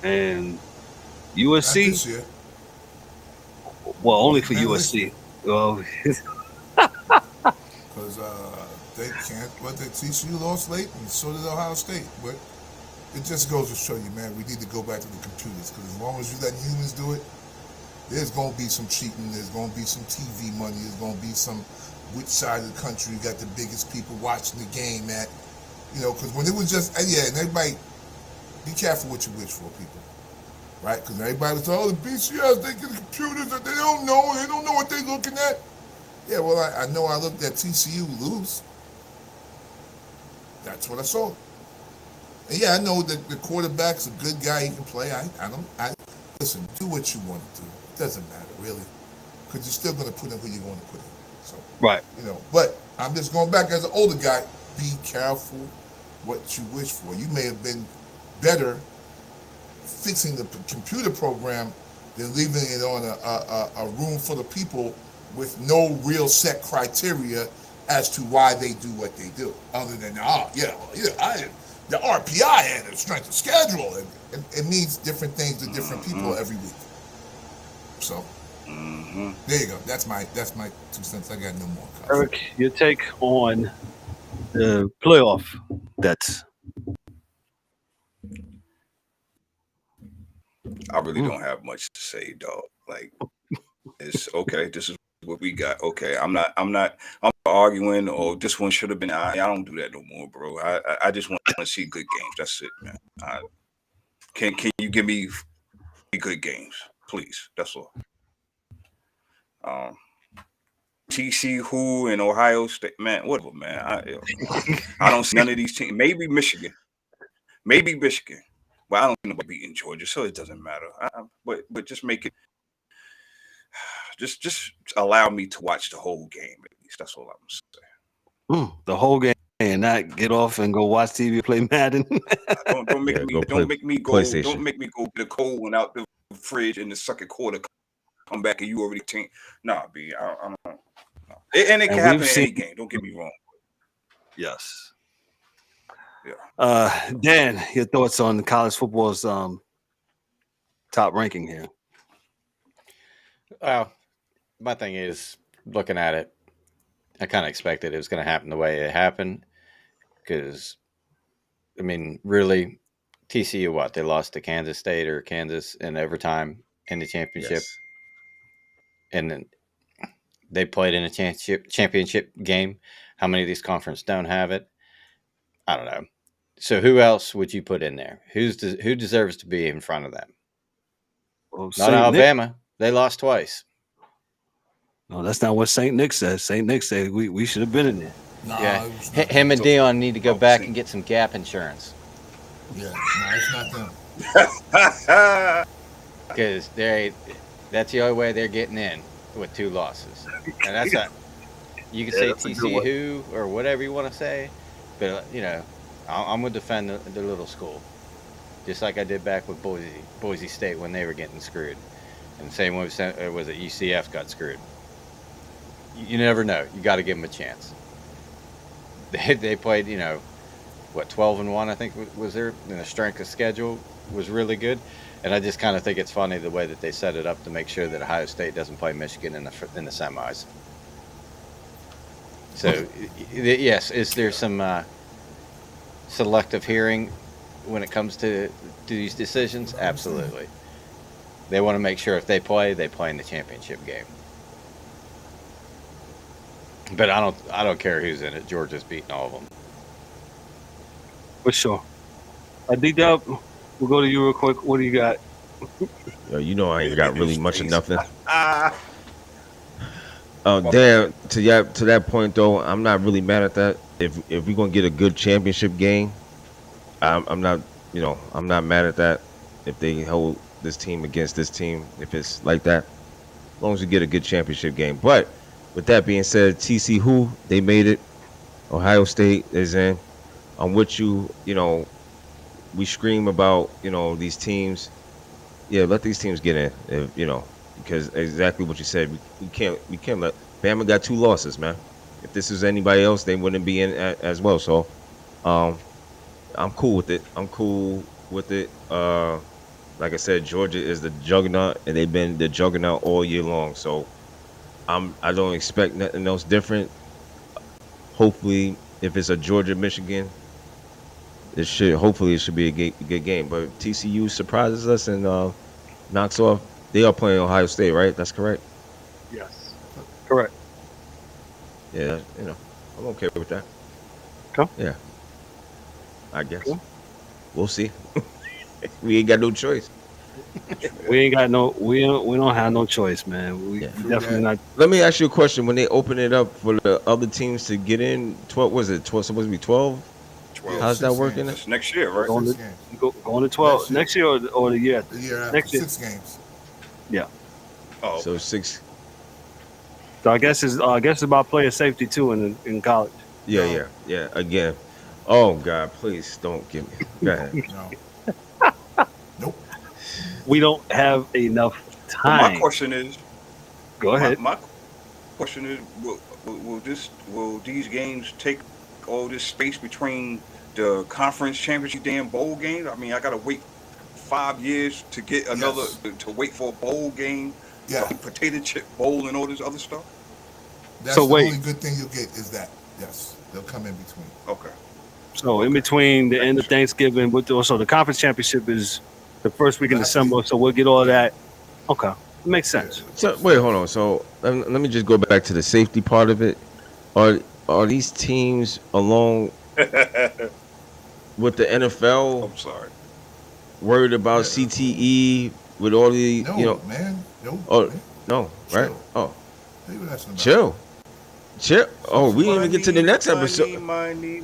And USC, Not this year. well, only for Not USC. Well, Because they can't. But the TCU lost late, and so did Ohio State. But it just goes to show you, man, we need to go back to the computers. Because as long as you let humans do it, there's going to be some cheating. There's going to be some TV money. There's going to be some which side of the country you got the biggest people watching the game at. You know, because when it was just, and everybody, be careful what you wish for, people. Right? Because everybody was, the BCS, they get the computers, and they don't know what they're looking at. Yeah, well, I know I looked at TCU lose. That's what I saw. And yeah, I know that the quarterback's a good guy. He can play. Listen, do what you want to do. It doesn't matter, really. Because you're still going to put in who you want to put in. So, right. You know, but I'm just going back as an older guy. Be careful what you wish for. You may have been better fixing the computer program than leaving it on a room full of people with no real set criteria as to why they do what they do, other than the RPI and the strength of schedule, and it means different things to different people every week. So there you go. That's my 2 cents. I got no more. Eric, your take on the playoff bets? I really don't have much to say, dog. Like, it's okay. This is what we got. Okay, I'm arguing. Or this one should have been. I don't do that no more, bro. I just want to see good games. That's it, man. Can you give me good games, please? That's all. TCU and Ohio State, man, whatever, man. I don't see none of these teams. Maybe Michigan. Well, I don't think nobody beating Georgia, so it doesn't matter. But just make it. Just allow me to watch the whole game. At least that's all I'm saying. The whole game, and not get off and go watch TV, play Madden. Don't make me go get a cold one out the fridge in the second quarter. Come back and you already think. Nah, B. I don't. No. And it can happen in any game. Don't get me wrong. Yes. Yeah. Dan, your thoughts on college football's top ranking here? Well, my thing is, looking at it, I kind of expected it was going to happen the way it happened. Because, I mean, really, TCU, they lost to Kansas State or Kansas in overtime in the championship. Yes. And then they played in a championship game. How many of these conferences don't have it? I don't know. So who else would you put in there? Who deserves to be in front of them? Well, Not Alabama. They lost twice. No, that's not what St. Nick says. St. Nick said we should have been in there. Nah, yeah, him and Dion need to go back and get some gap insurance. Yeah, no, it's not them. Because that's the only way they're getting in with 2 losses. And that's not. You can say TCU or whatever you want to say, but I'm gonna defend the little school, just like I did back with Boise State when they were getting screwed, and the same way was it UCF got screwed. You never know. You got to give them a chance. They played 12-1 I think was there, and the strength of schedule was really good. And I just kind of think it's funny the way that they set it up to make sure that Ohio State doesn't play Michigan in the semis. So, yes, is there some selective hearing when it comes to these decisions? Absolutely. They want to make sure if they play in the championship game. But I don't care who's in it. Georgia's beating all of them. For sure. D-Dubb, we'll go to you real quick. What do you got? Yo, you know I ain't got really much of nothing. Ah, Dan, to that point though, I'm not really mad at that. If we're gonna get a good championship game, I'm not mad at that. If they hold this team against this team, if it's like that, as long as we get a good championship game. But with that being said, TC who they made it. Ohio State is in. I'm with you. You know, we scream about these teams. Yeah, let these teams get in. Because exactly what you said, we can't let Bama got 2 losses, man. If this is anybody else, they wouldn't be in as well. So, I'm cool with it. Like I said, Georgia is the juggernaut, and they've been the juggernaut all year long. So, I don't expect nothing else different. Hopefully, if it's a Georgia Michigan, it should be a good game. But TCU surprises us and knocks off. They are playing Ohio State, right? That's correct. Yes. Correct. Yeah, I'm okay with that. Okay. Yeah, I guess. Cool. We'll see. We ain't got no choice. We don't have no choice, man. We definitely not. Let me ask you a question. When they open it up for the other teams to get in, 12 was it 12 supposed to be 12? 12. How's that working? That's next year, right? Going to 12 next year or the year after? The year after. Next year. 6 games. Yeah. Oh, So 6. So I guess it's about player safety too in college. Yeah. Again. Oh God, please don't give me. Go ahead. No. Nope. We don't have enough time. my question is, Go ahead. My question is, will these games take all this space between the conference championship and bowl games? I mean, I gotta wait 5 years to get another to wait for a bowl game, Yeah. potato chip bowl, and all this other stuff. That's So the wait. only good thing you'll get is that. Yes. They'll come in between. Okay. So in between the end of Thanksgiving, but also the conference championship is the first week in December, so we'll get all of that. Okay, it makes sense. So wait, hold on. So let me just go back to the safety part of it. Are these teams along with the NFL I'm sorry. worried about CTE with all the No, man. No. Oh man. no, right? Chill. Oh, Hey, what that's about? chill. Oh, we didn't even get to the next episode. Money.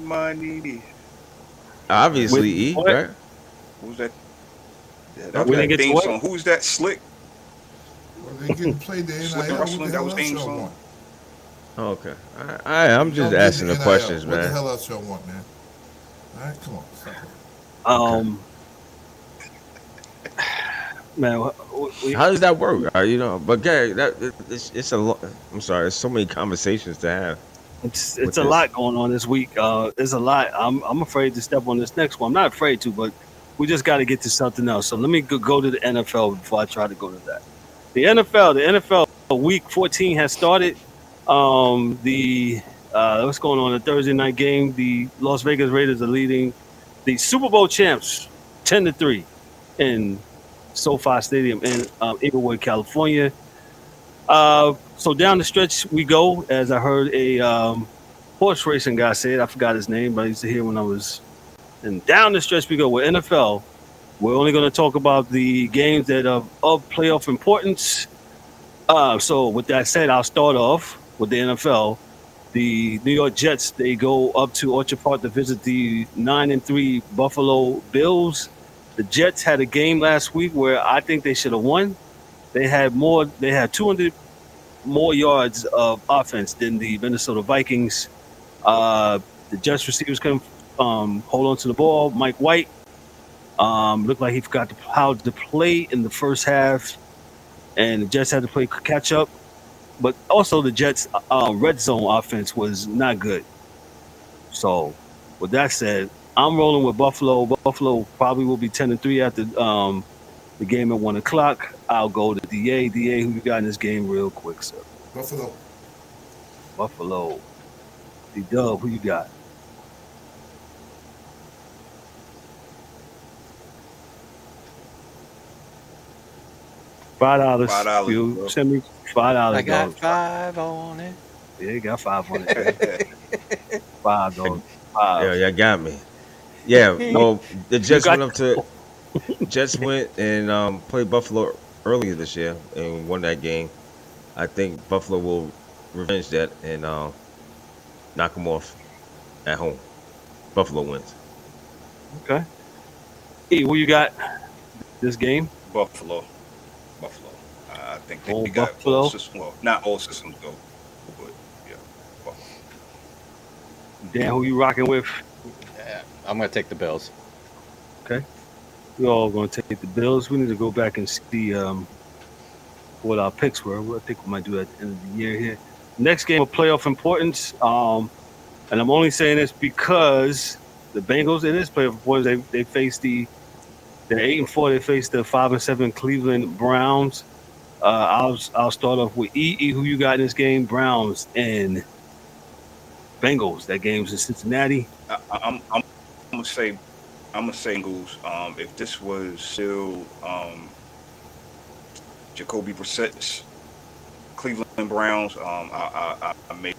Obviously, E, What? right? Who's that? We didn't get to theme what? song. Who's that? Slick. Well, they getting played the Slick NIL. What wrestling, the that hell was else theme y'all song. want? Oh, okay. All right. I'm just Don't get asking the NIL. questions, What the man. hell else y'all want, man? All right, come on. Stop it. Man, How does that work? But Gary, it's a lot. I'm sorry. There's so many conversations to have. it's a lot going on this week. There's a lot. I'm afraid to step on this next one. I'm not afraid to, but we just got to get to something else. So let me go to the NFL before I try to go to that. The NFL week 14 has started. What's going on? The Thursday night game. The Las Vegas Raiders are leading the Super Bowl champs 10-3 in SoFi Stadium in Inglewood, California. So down the stretch we go, as I heard a horse racing guy say it. I forgot his name, but I used to hear when I was. And down the stretch we go with NFL. We're only going to talk about the games that are of playoff importance. So with that said, I'll start off with the NFL. The New York Jets, they go up to Orchard Park to visit the 9-3 Buffalo Bills. The Jets had a game last week where I think they should have won. They had 200 more yards of offense than the Minnesota Vikings. The Jets receivers couldn't hold on to the ball. Mike White looked like he forgot how to play in the first half, and the Jets had to play catch up. But also the Jets' red zone offense was not good. So with that said, I'm rolling with Buffalo. Buffalo probably will be 10-3 after the game at 1 o'clock. I'll go to DA. DA, who you got in this game real quick, sir? Buffalo. D-Dubb, who you got? $5. $5, You bro. send me $5. I got dog. 5 on it. Yeah, you got 5 on it. $5, dog. 5. Yeah, y'all got me. Yeah, well, the You Jets got went up to Jets went and played Buffalo earlier this year and won that game. I think Buffalo will revenge that and knock them off at home. Buffalo wins. okay. E, who you got this game? Buffalo. I think Oh, they got Buffalo. all systems. Well, not all systems go, but yeah, Buffalo. Dan, who you rocking with? Yeah, I'm going to take the Bills. Okay. We all going to take the Bills. We need to go back and see what our picks were. I think we might do that at the end of the year here. Next game of playoff importance. And I'm only saying this because the Bengals, it is playoff importance. They face they're 8-4. They face the 5-7 Cleveland Browns. I'll start off with E. Who you got in this game? Browns and Bengals. That game's in Cincinnati. I'm gonna say Bengals. If this was still Jacoby Brissett's Cleveland Browns, I may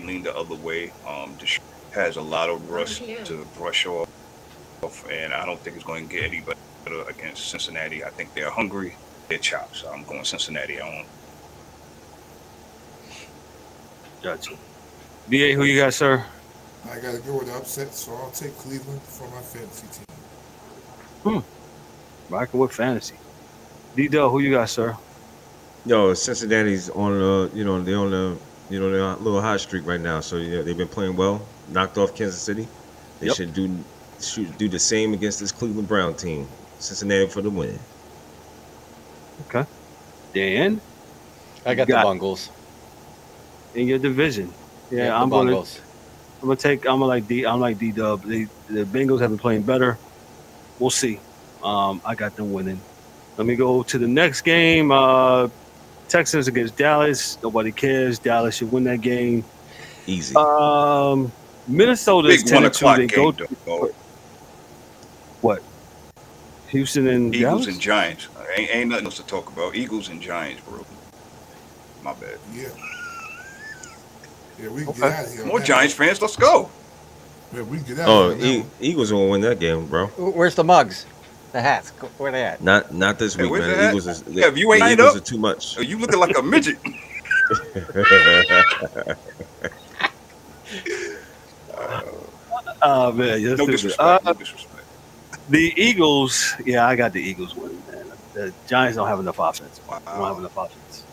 lean the other way. Deshaun has a lot of rust to brush off, and I don't think it's going to get any better against Cincinnati. I think they're hungry, they're chopped. So I'm going Cincinnati on. Gotcha. DA, who you got, sir? I got to go with the upset, so I'll take Cleveland for my fantasy team. Rocking with fantasy. D-Dubb, who you got, sir? Yo, Cincinnati's on they're on they're on a little hot streak right now. So yeah, they've been playing well. Knocked off Kansas City. They Yep. should do the same against this Cleveland Brown team. Cincinnati for the win. Okay. Dan, I got the Bungles. in your division. Yeah, the I'm gonna Bungles. I'm like D-Dubb. The Bengals have been playing better. We'll see. I got them winning. Let me go to the next game. Texans against Dallas. Nobody cares. Dallas should win that game. Easy. Minnesota is Big 1 10-2. o'clock They game, go though. what? Houston and Eagles Dallas? and Giants. Ain't nothing else to talk about. Eagles and Giants, bro. My bad. Yeah. Yeah, we can Okay. get out of here. More Giants fans. Let's go. Yeah, we can get out Oh, of here. Eagles will win that game, bro. Where's the mugs? The hats? Where they at? Not this Hey, week, where's man. the hat? Eagles is Yeah, if you ain't the lined Eagles up- are too much. You looking like a midget. Oh man, No disrespect. No disrespect. the Eagles. Yeah, I got the Eagles winning, man. The Giants don't have enough offense. Wow. They don't have enough offense.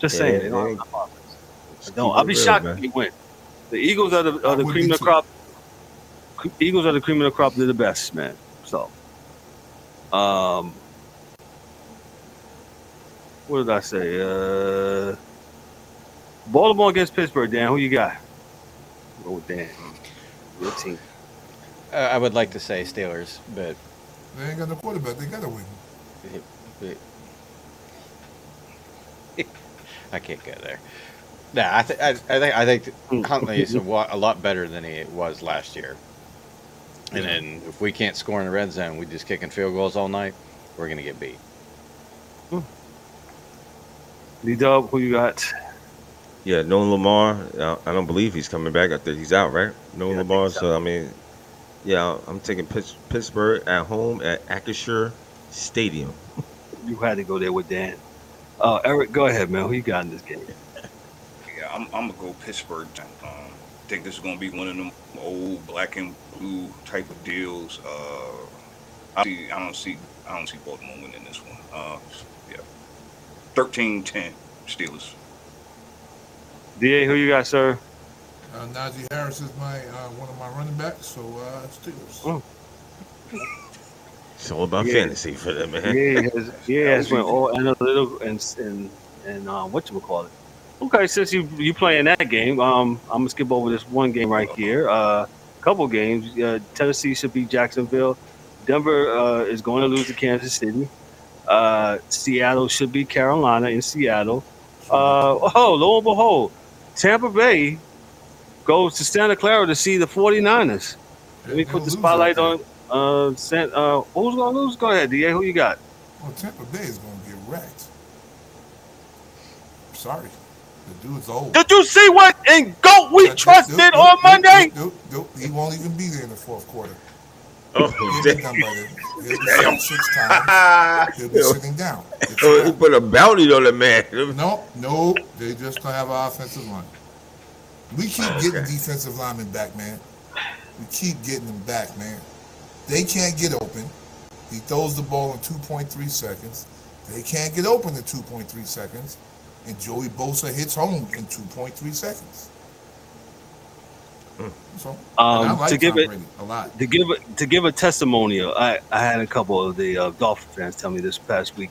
Just Yeah, saying, they they- don't have they- enough offense. Just No, keep I'll it be real, shocked man. if they win. The Eagles are the would cream be of the too. crop. Eagles are the cream of the crop. They're the best, man. So, what did I say? Baltimore against Pittsburgh. Dan, who you got? Go with Dan. Your team. I would like to say Steelers, but They ain't got no quarterback. They got to win. I can't go there. Nah, I think Huntley is a lot better than he was last year. And then if we can't score in the red zone, we just kicking field goals all night, we're gonna get beat. D-Dubb, who you got? Yeah, Nolan Lamar. I don't believe he's coming back. I think he's out, right? Nolan Lamar. So I mean, yeah, I'm taking Pittsburgh at home at Acrisure Stadium. You had to go there with Dan. Eric, go ahead, man. Who you got in this game? Yeah, I'm gonna go Pittsburgh. Think this is gonna be one of them old black and blue type of deals. I don't see Baltimore winning this one. Yeah, 13-10 Steelers. DA, who you got, sir? Najee Harris is my one of my running backs, so Steelers. It's all about Yeah. fantasy for them, man. He has went all analytical and whatchamacallit. Okay, since you playing that game, I'm gonna skip over this one game right here. Couple games. Tennessee should beat Jacksonville. Denver is going to lose to Kansas City. Seattle should beat Carolina in Seattle. Lo and behold, Tampa Bay goes to Santa Clara to see the 49ers. Let me put the spotlight on. Who's gonna lose? Go ahead, DA. Who you got? Well, Tampa Bay is going to get wrecked. Sorry. The dude's old. Did you see what in GOAT we trusted on Monday? He won't even be there in the fourth quarter. Oh, He'll be done by then. He'll be sitting 6 times. He'll be sitting down. He put a bounty on the man. No. They just don't have an offensive line. We keep getting defensive linemen back, man. We keep getting them back, man. They can't get open. He throws the ball in 2.3 seconds. They can't get open in 2.3 seconds. And Joey Bosa hits home in 2.3 seconds. So, I like Tom Brady a lot. To give a testimonial, I had a couple of the Dolphin fans tell me this past week.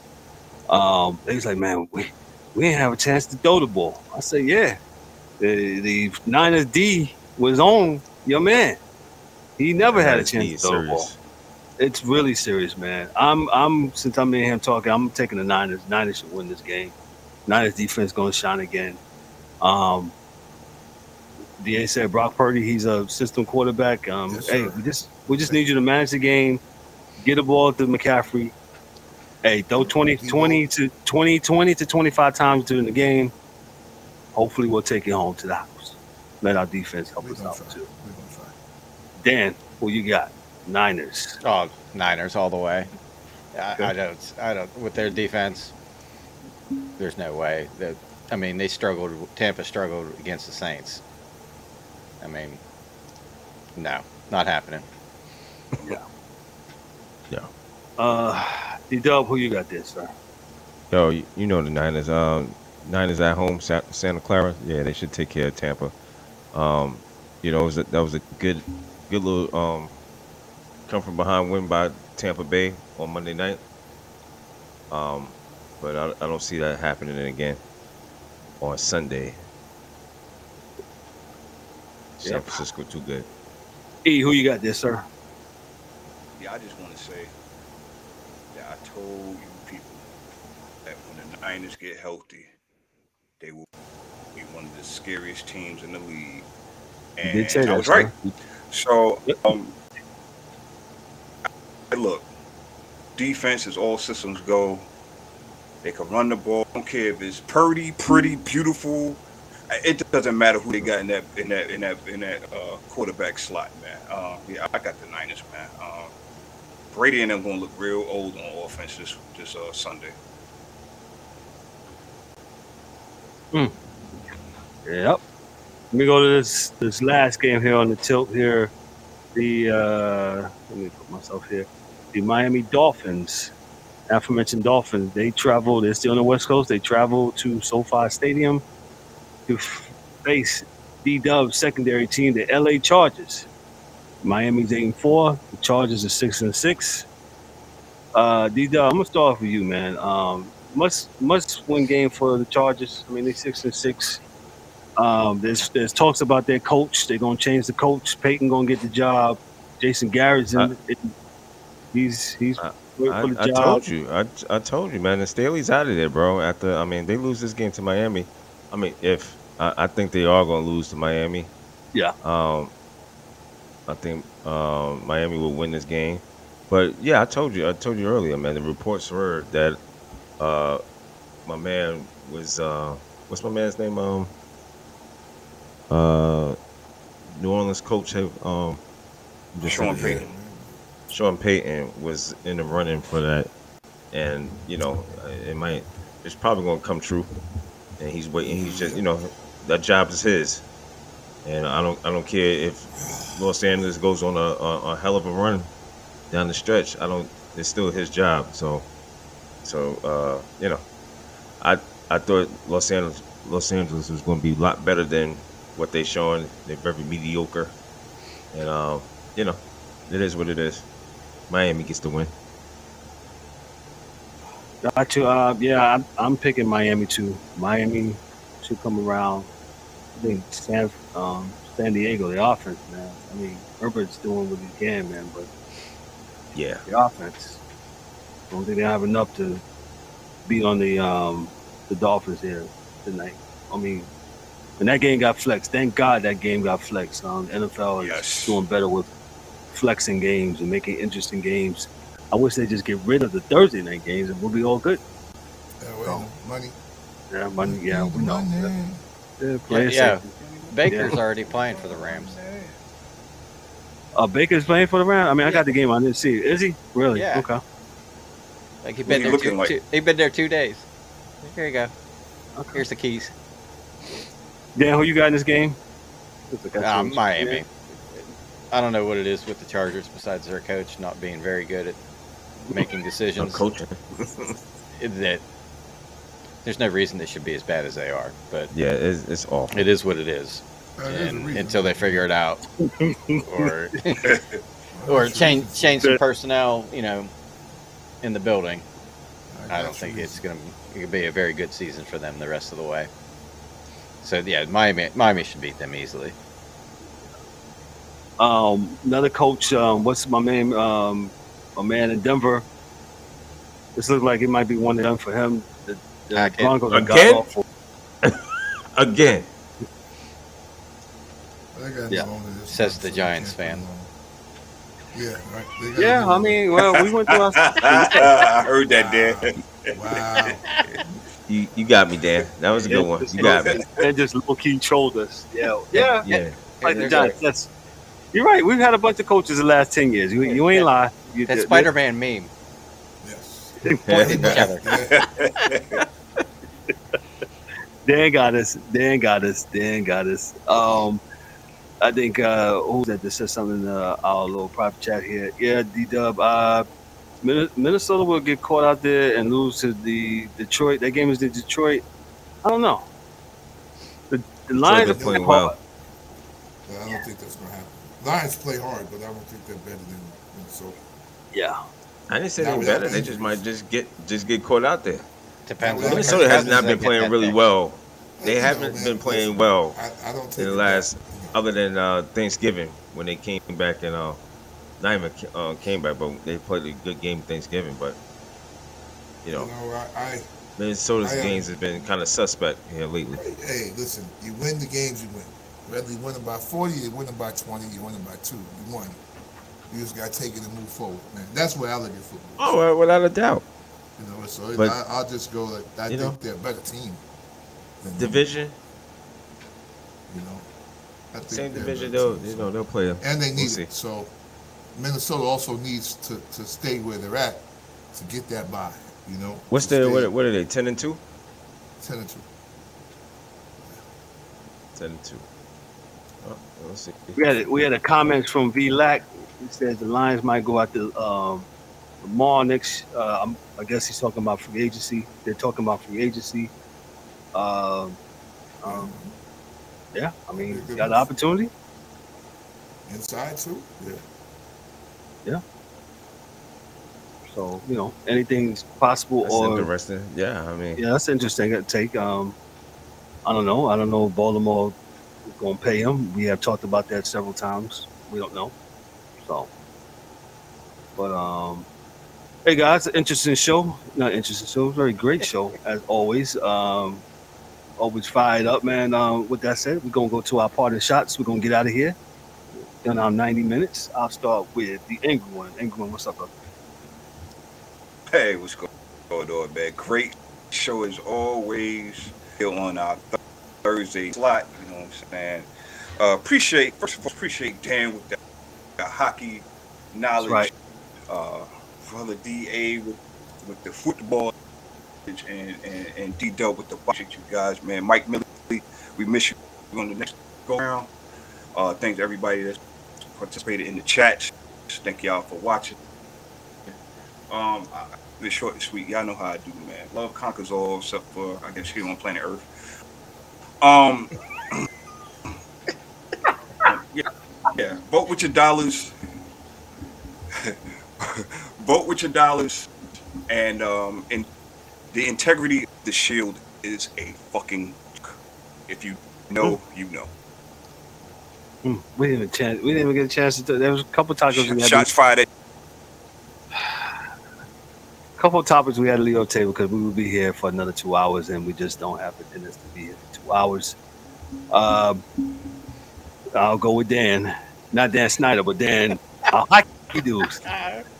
They was like, man, we didn't have a chance to throw the ball. I said, yeah. The Niners D was on your man. He never had a chance to throw the ball. It's really serious, man. I'm since I'm in here talking, I'm taking the Niners. Niners should win this game. Niners defense going to shine again. DA said Brock Purdy, he's a system quarterback. Yes, hey, we just need you to manage the game, get the ball to McCaffrey. Hey, throw 20 to 25 times during the game. Hopefully we'll take it home to the house. Let our defense help us out too. We're going to try. Dan, who you got? Niners. Oh, Niners all the way. I don't. With their defense, there's no way. They struggled. Tampa struggled against the Saints. No, not happening. Yeah. D-Dubb, who you got there, sir? Yo, you know the Niners. Niners at home, Santa Clara. Yeah, they should take care of Tampa. That was a good little come from behind win by Tampa Bay on Monday night. But I don't see that happening again on Sunday. San Francisco too good. E, who you got there, sir? Yeah, I just want to say that I told you people that when the Niners get healthy, they will be one of the scariest teams in the league. And you did say that, I was right. So, look, defense is all systems go. They can run the ball. I don't care if it's pretty, beautiful. It doesn't matter who they got in that quarterback slot, man. I got the Niners, man. Brady and them gonna look real old on offense this Sunday. Yep. Let me go to this last game here on the tilt here. Let me put myself here. The Miami Dolphins, aforementioned Dolphins, they're still on the West Coast. They travel to SoFi Stadium to face D-Dubb's secondary team, the LA Chargers. Miami's 8-4. The Chargers are 6-6. D-Dubb, I'm gonna start off with you, man. Must win game for the Chargers. They're 6-6. There's talks about their coach. They're gonna change the coach. Peyton gonna get the job. Jason Garrett's he's for the job. I told you, man. And Staley's out of there, bro. They lose this game to Miami. If I think they are gonna lose to Miami. Yeah. I think Miami will win this game. But yeah, I told you earlier, man. The reports were that my man was what's my man's name? New Orleans coach Sean Payton was in the running for that, and it's probably gonna come true. And he's waiting. He's just that job is his, and I don't care if Los Angeles goes on a hell of a run down the stretch. It's still his job. So I thought Los Angeles was going to be a lot better than what they're showing. They're very mediocre, and it is what it is. Miami gets the win. Got you. I'm picking Miami too. Miami should come around. I think San Diego, the offense, man. Herbert's doing what he can, man, but yeah, the offense. I don't think they have enough to beat on the Dolphins here tonight. And that game got flexed. Thank God that game got flexed. NFL is doing better with flexing games and making interesting games. I wish they just get rid of the Thursday night games and we'll be all good. Yeah, well, you know, money. Yeah, money. Yeah, we know. Money. Yeah, players Yeah. say- Baker's already playing for the Rams. Baker's playing for the Rams. I mean, I got the game. I didn't see it. Is he really? Yeah. Okay. Like he's What been he there looking like? He's been there 2 days. Here you go. Okay. Here's the keys. Dan, who you got in this game? Miami. I don't know what it is with the Chargers besides their coach not being very good at making decisions. Coaching. That there's no reason they should be as bad as they are, but Yeah, it's awful. it is what it is. There's a And reason. until they figure it out, or change some personnel, in the building, I don't think it's gonna be a very good season for them the rest of the way. So yeah, Miami should beat them easily. Another coach. What's my name? A man in Denver. This looks like it might be one and done for him. The Hackett. Broncos are Again? god-awful. Again. They got Yeah. no owner this Says time, the so Giants they can't fan. put it on. Yeah, right. They got Yeah, no I mean, well, we went through our. I heard that, Dan. Wow. You got me, Dan. That was a good one. You got me. They just low key trolled us. Yeah. Yeah. Like the Giants. You're right. We've had a bunch of coaches the last 10 years. You ain't lie. That Spider-Man meme. Yes. Pointing each other. Yeah. Dan got us. I think who's that said something in our little private chat here? Yeah, D-Dubb. Minnesota will get caught out there and lose to the Detroit. That game is in Detroit. I don't know. The Lions are been playing playing well. hard. But I don't think that's gonna happen. Lions play hard, but I don't think they're better than Minnesota. Yeah. I didn't say Now they're without better. They injuries. just might just get caught out there. Depends. Well, on Minnesota has Cousins not been that playing get really that well. They You know, haven't man, been playing listen, well I don't take in the it last, back, other than Thanksgiving when they came back and not even came back, but they played a good game Thanksgiving. But you know, I Minnesota's I, games have been kind of suspect here lately. hey, listen, you win the games you win. Whether you win them by 40, you win them by 20, you win them by 2, you won. You just got to take it and move forward, man. That's where I look at football. Oh, without a doubt. You know, so But- I'll just go like I you think know, they're a better team. Than them, Division, you know, I think same they're a division. better They'll team, you so. know they'll play. And they We'll need see. it. So Minnesota also needs to stay where they're at to get that bye. You know, What's to the stay what are they 10-2? 10-2. 10-2. Oh, we'll see. We had a comment from V-Lac. He says the Lions might go out to Lamar next. I guess he's talking about free agency. They're talking about free agency. Yeah, I mean, got an opportunity. Inside too. Yeah. So anything's possible. That's Or interesting. Yeah, I mean, yeah, that's interesting to take. I don't know. I don't know if Baltimore is going to pay him. We have talked about that several times. We don't know. So, but hey guys, interesting show. Not interesting show. Very great show as always. Always fired up, man. With that said, we're gonna go to our parting shots. We're gonna get out of here in our 90 minutes. I'll start with the angry one. Angry one, what's up, brother? Hey, what's going on, man? Great show as always here on our Thursday slot. You know what I'm saying? First of all, appreciate Dan with the hockey knowledge. That's Brother DA with the football and D-Dubb with the budget, you guys, man. Mike Miller, we miss you on the next go around. Thanks to everybody that's participated in the chat. Thank y'all for watching. It's short and sweet. Y'all know how I do, man. Love conquers all, except for I guess here on planet Earth. Yeah. Vote with your dollars. Vote with your dollars, and the integrity of the Shield is a fucking. If you know, you know. We didn't even get a chance to. There was a couple tacos we had. Shots fired at. Couple topics we had to leave on the table because we would be here for another 2 hours, and we just don't have the dinners to be here for 2 hours. I'll go with Dan, not Dan Snyder, but Dan, our dudes.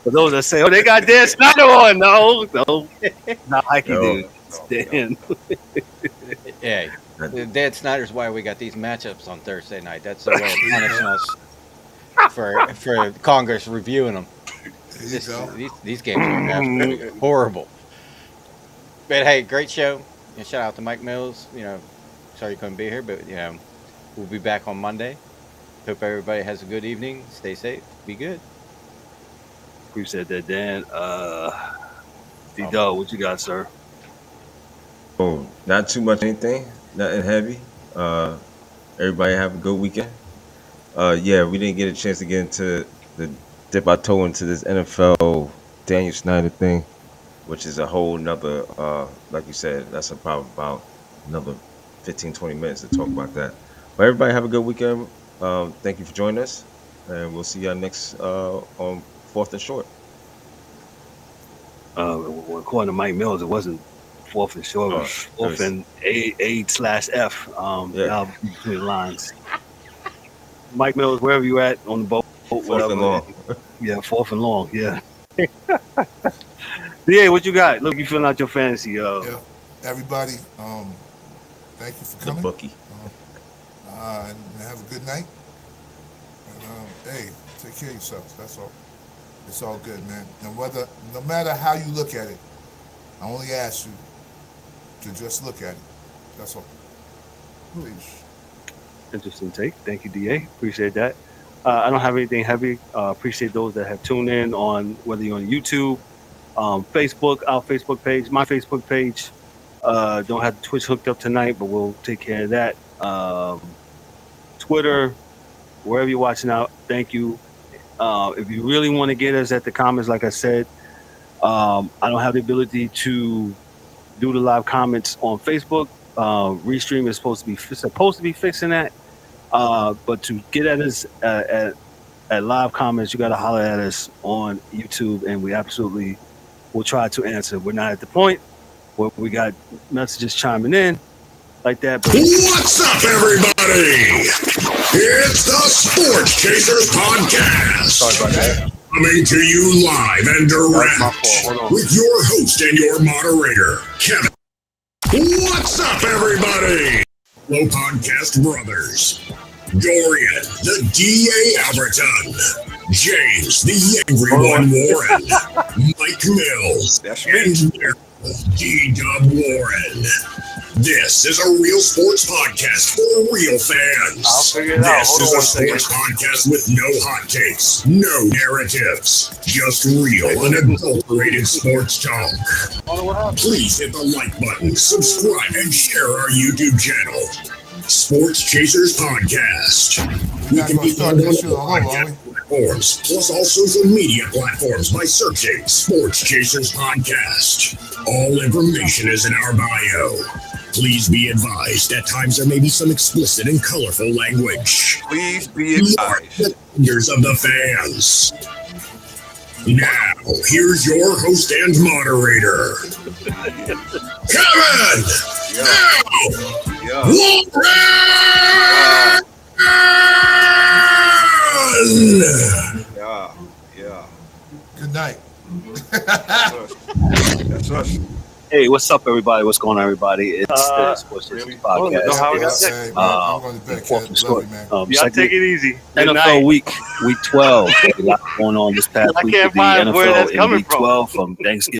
For those that say, "Oh, they got Dan Snyder on," no, not hockey dudes. Dan. Yeah, Dan Snyder's why we got these matchups on Thursday night. That's the way of punishing us for Congress reviewing them. These games are absolutely horrible. But hey, great show. And shout out to Mike Mills. Sorry you couldn't be here, but we'll be back on Monday. Hope everybody has a good evening. Stay safe. Be good. Appreciate that, Dan. D-Dubb, what you got, sir? Oh, not too much anything. Nothing heavy. Everybody have a good weekend. Yeah, we didn't get a chance to get into the dip our toe into this NFL Daniel Snyder thing, which is a whole nother, like you said, that's probably about another 15, 20 minutes to talk about that. But everybody have a good weekend. Thank you for joining us, and we'll see y'all next on 4th and Short. According to Mike Mills, it wasn't 4th and Short, it was 4th and A/F. Now between the lines. Mike Mills, wherever you at on the boat, 4th and long. Yeah, 4th and long. Yeah. DA, what you got? Look, you filling out your fantasy. Yeah, everybody, thank you for The coming. bookie. And have a good night. And hey, take care of yourselves. That's all. It's all good, man. And no matter how you look at it, I only ask you to just look at it. That's all. Please. Interesting take. Thank you, DA. Appreciate that. I don't have anything heavy. Appreciate those that have tuned in on whether you're on YouTube, Facebook, our Facebook page, my Facebook page. Don't have the Twitch hooked up tonight, but we'll take care of that. Twitter, wherever you're watching out, thank you. If you really want to get us at the comments, like I said, I don't have the ability to do the live comments on Facebook. Restream is supposed to be fixing that. But to get at us at live comments, you got to holler at us on YouTube, and we absolutely will try to answer. We're not at the point where we got messages chiming in like that. But what's up, everybody? It's the Sports Chasers Podcast. Sorry about that. Coming to you live and direct with your host and your moderator, Kevin. What's up, everybody? Hello, podcast brothers. Dorian, the D.A. Alberton. James, the Angry One Warren. Mike Mills. And D-Dubb Warren. This is a real sports podcast for real fans. I'll figure it out. This is a sports podcast with no hot takes, no narratives, just real unadulterated sports talk. Please hit the like button, subscribe, and share our YouTube channel. Sports Chasers Podcast. We can be found on all podcast platforms, plus all social media platforms by searching Sports Chasers Podcast. All information is in our bio. Please be advised, at times there may be some explicit and colorful language. Please be advised. The fingers of the fans. Now, here's your host and moderator, Kevin! Yeah. Yeah. Good night. That's us. hey, what's up, everybody? What's going on, everybody? It's the Sports Chasers Podcast. How we got next? I'm going to bed, Fourth and Short. Y'all take it easy. Good NFL night. week 12. A lot going on this past I week. can't with the find where NFL that's in coming week from. 12 from Thanksgiving.